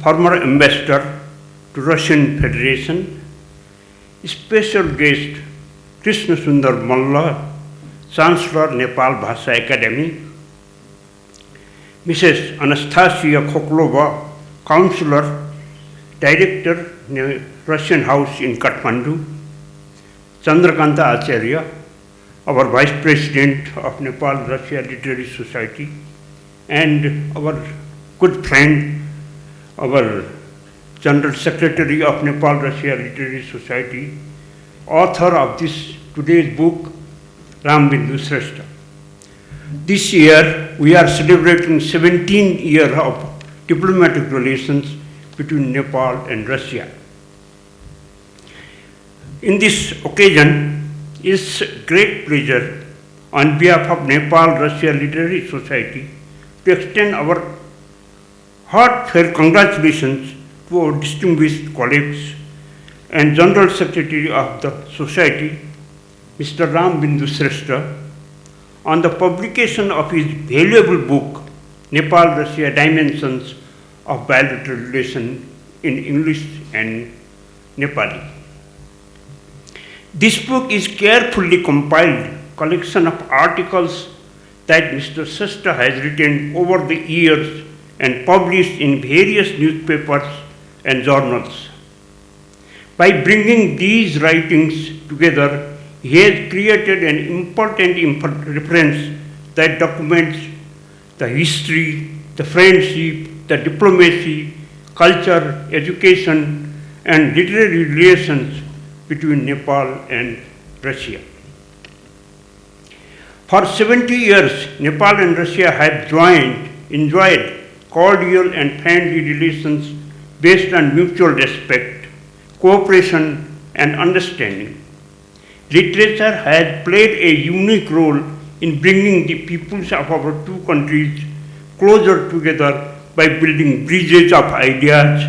Speaker 10: former Ambassador to Russian Federation. Special guest Krishna Sundar Malla, Chancellor, Nepal Bhasha Academy. Mrs. Anastasia Khoklova, Counselor, Director, Russian House in Kathmandu. Chandrakanta Acharya, our Vice President of Nepal-Russia Literary Society, and our good friend, our General Secretary of Nepal-Russia Literary Society, author of this today's book, Rambindu Shrestha. This year, we are celebrating 17 years of diplomatic relations between Nepal and Russia. In this occasion, it's a great pleasure on behalf of Nepal-Russia Literary Society to extend our heartfelt congratulations to our distinguished colleagues and General Secretary of the Society, Mr. Rambindu Shrestha, on the publication of his valuable book, Nepal-Russia Dimensions of Bilateral Relations in English and Nepali. This book is carefully compiled collection of articles that Mr. Shrestha has written over the years and published in various newspapers and journals. By bringing these writings together, he has created an important reference that documents the history, the friendship, the diplomacy, culture, education, and literary relations between Nepal and Russia. For 70 years, Nepal and Russia have enjoyed cordial and friendly relations based on mutual respect, cooperation, and understanding. Literature has played a unique role in bringing the peoples of our two countries closer together by building bridges of ideas,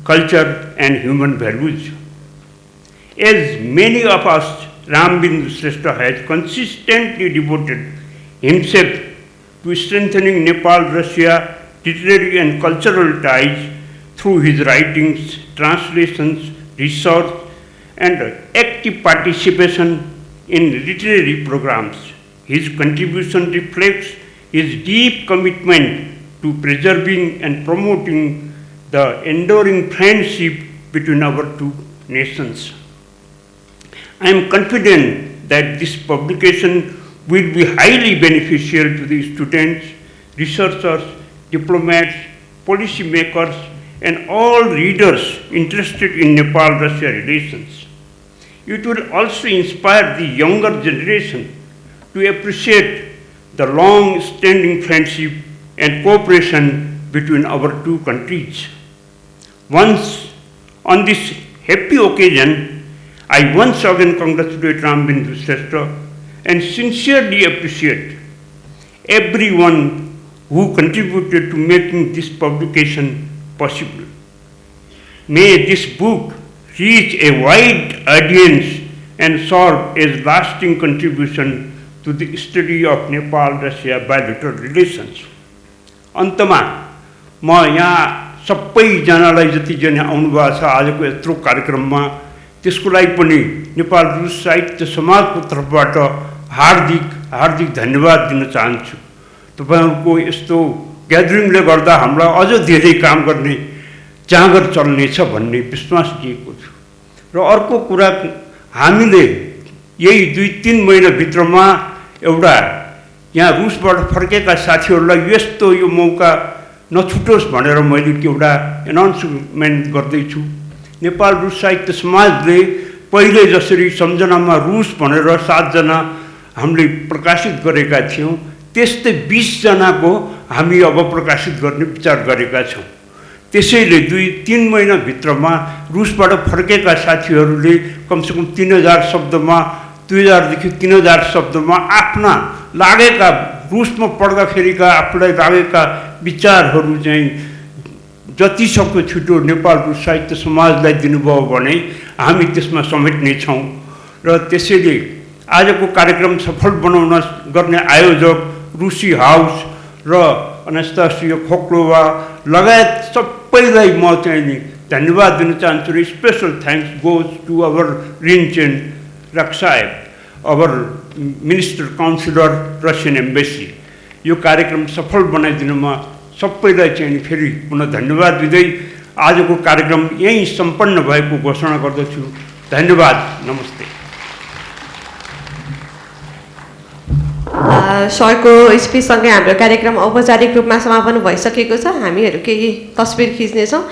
Speaker 10: culture, and human values. As many of us, Rambindu Shrestha has consistently devoted himself to strengthening Nepal-Russia literary and cultural ties through his writings, translations, research, and active participation in literary programs. His contribution reflects his deep commitment to preserving and promoting the enduring friendship between our two nations. I am confident that this publication will be highly beneficial to the students, researchers, diplomats, policymakers, and all readers interested in Nepal-Russia relations. It will also inspire the younger generation to appreciate the long-standing friendship and cooperation between our two countries. Once, on this happy occasion, I once again congratulate Rambindu Shrestha and sincerely appreciate everyone who contributed to making this publication possible. May this book reach a wide audience and serve as lasting contribution to the study of Nepal-Russia bilateral relations. अन्तमा म यहाँ सबैजनालाई जतिजना आउनुभएको छ आजको यत्रो कार्यक्रममा त्यसको लागि पनि नेपाल रुस साहित्य समाजको तर्फबाट हार्दिक धन्यवाद दिन चाहन्छु। तपाईहरुको यस्तो ग्यादरिङले गर्दा हामीलाई अझ धेरै काम गर्ने जाँगर चल्नेछ भन्ने विश्वास दिएको छु। र अर्को कुरा हामीले यही 2-3 महिना भित्रमा एउटा यहाँ रुसबाट फर्केका साथीहरुलाई यस्तो यो मौका नछुटोस् भनेर मैले एउटा एनाउन्समेन्ट गर्दै छु। नेपाल रुस साहित्य समाजले पहिले जसरी सम्झनामा रुस भनेर 7 जना हामीले प्रकाशित गरेका थियौं त्यस्तै 20 जनाको हामी अब प्रकाशित गर्ने विचार गरेका छौं। त्यसैले 2-3 महिनाभित्रमा रुसबाट फर्केका साथीहरूले कमसेकम 3000 शब्दमा 2000 देखि 3000 शब्दमा आफ्ना लागेका रुसमा पढ्दाखेरिका आफूलाई लागेका विचारहरू चाहिँ जति सक्दो छिटो नेपाल रुस साहित्य समाजलाई दिनुभयो भने हामी त्यसमा समेट्नेछौँ र त्यसैले आजको कार्यक्रम सफल बनाउन गर्ने आयोजक रुसी हाउस र अनास्तासिया खोक्लोवा लगायत सबैलाई म चाहिँ नि धन्यवाद दिन चाहन्छु र special thanks goes to our Rinchen Raksaev our minister counsellor Russian embassy. यो कार्यक्रम सफल बनाइदिनुमा सबैलाई चाहिँ फेरि पुनः धन्यवाद दिँदै आजको कार्यक्रम यहीँ सम्पन्न भएको घोषणा गर्दछु। धन्यवाद, नमस्ते।
Speaker 1: सरको स्पिचसँगै हाम्रो कार्यक्रम औपचारिक रूपमा समापन भइसकेको छ। हामीहरू केही तस्बिर खिच्नेछौँ।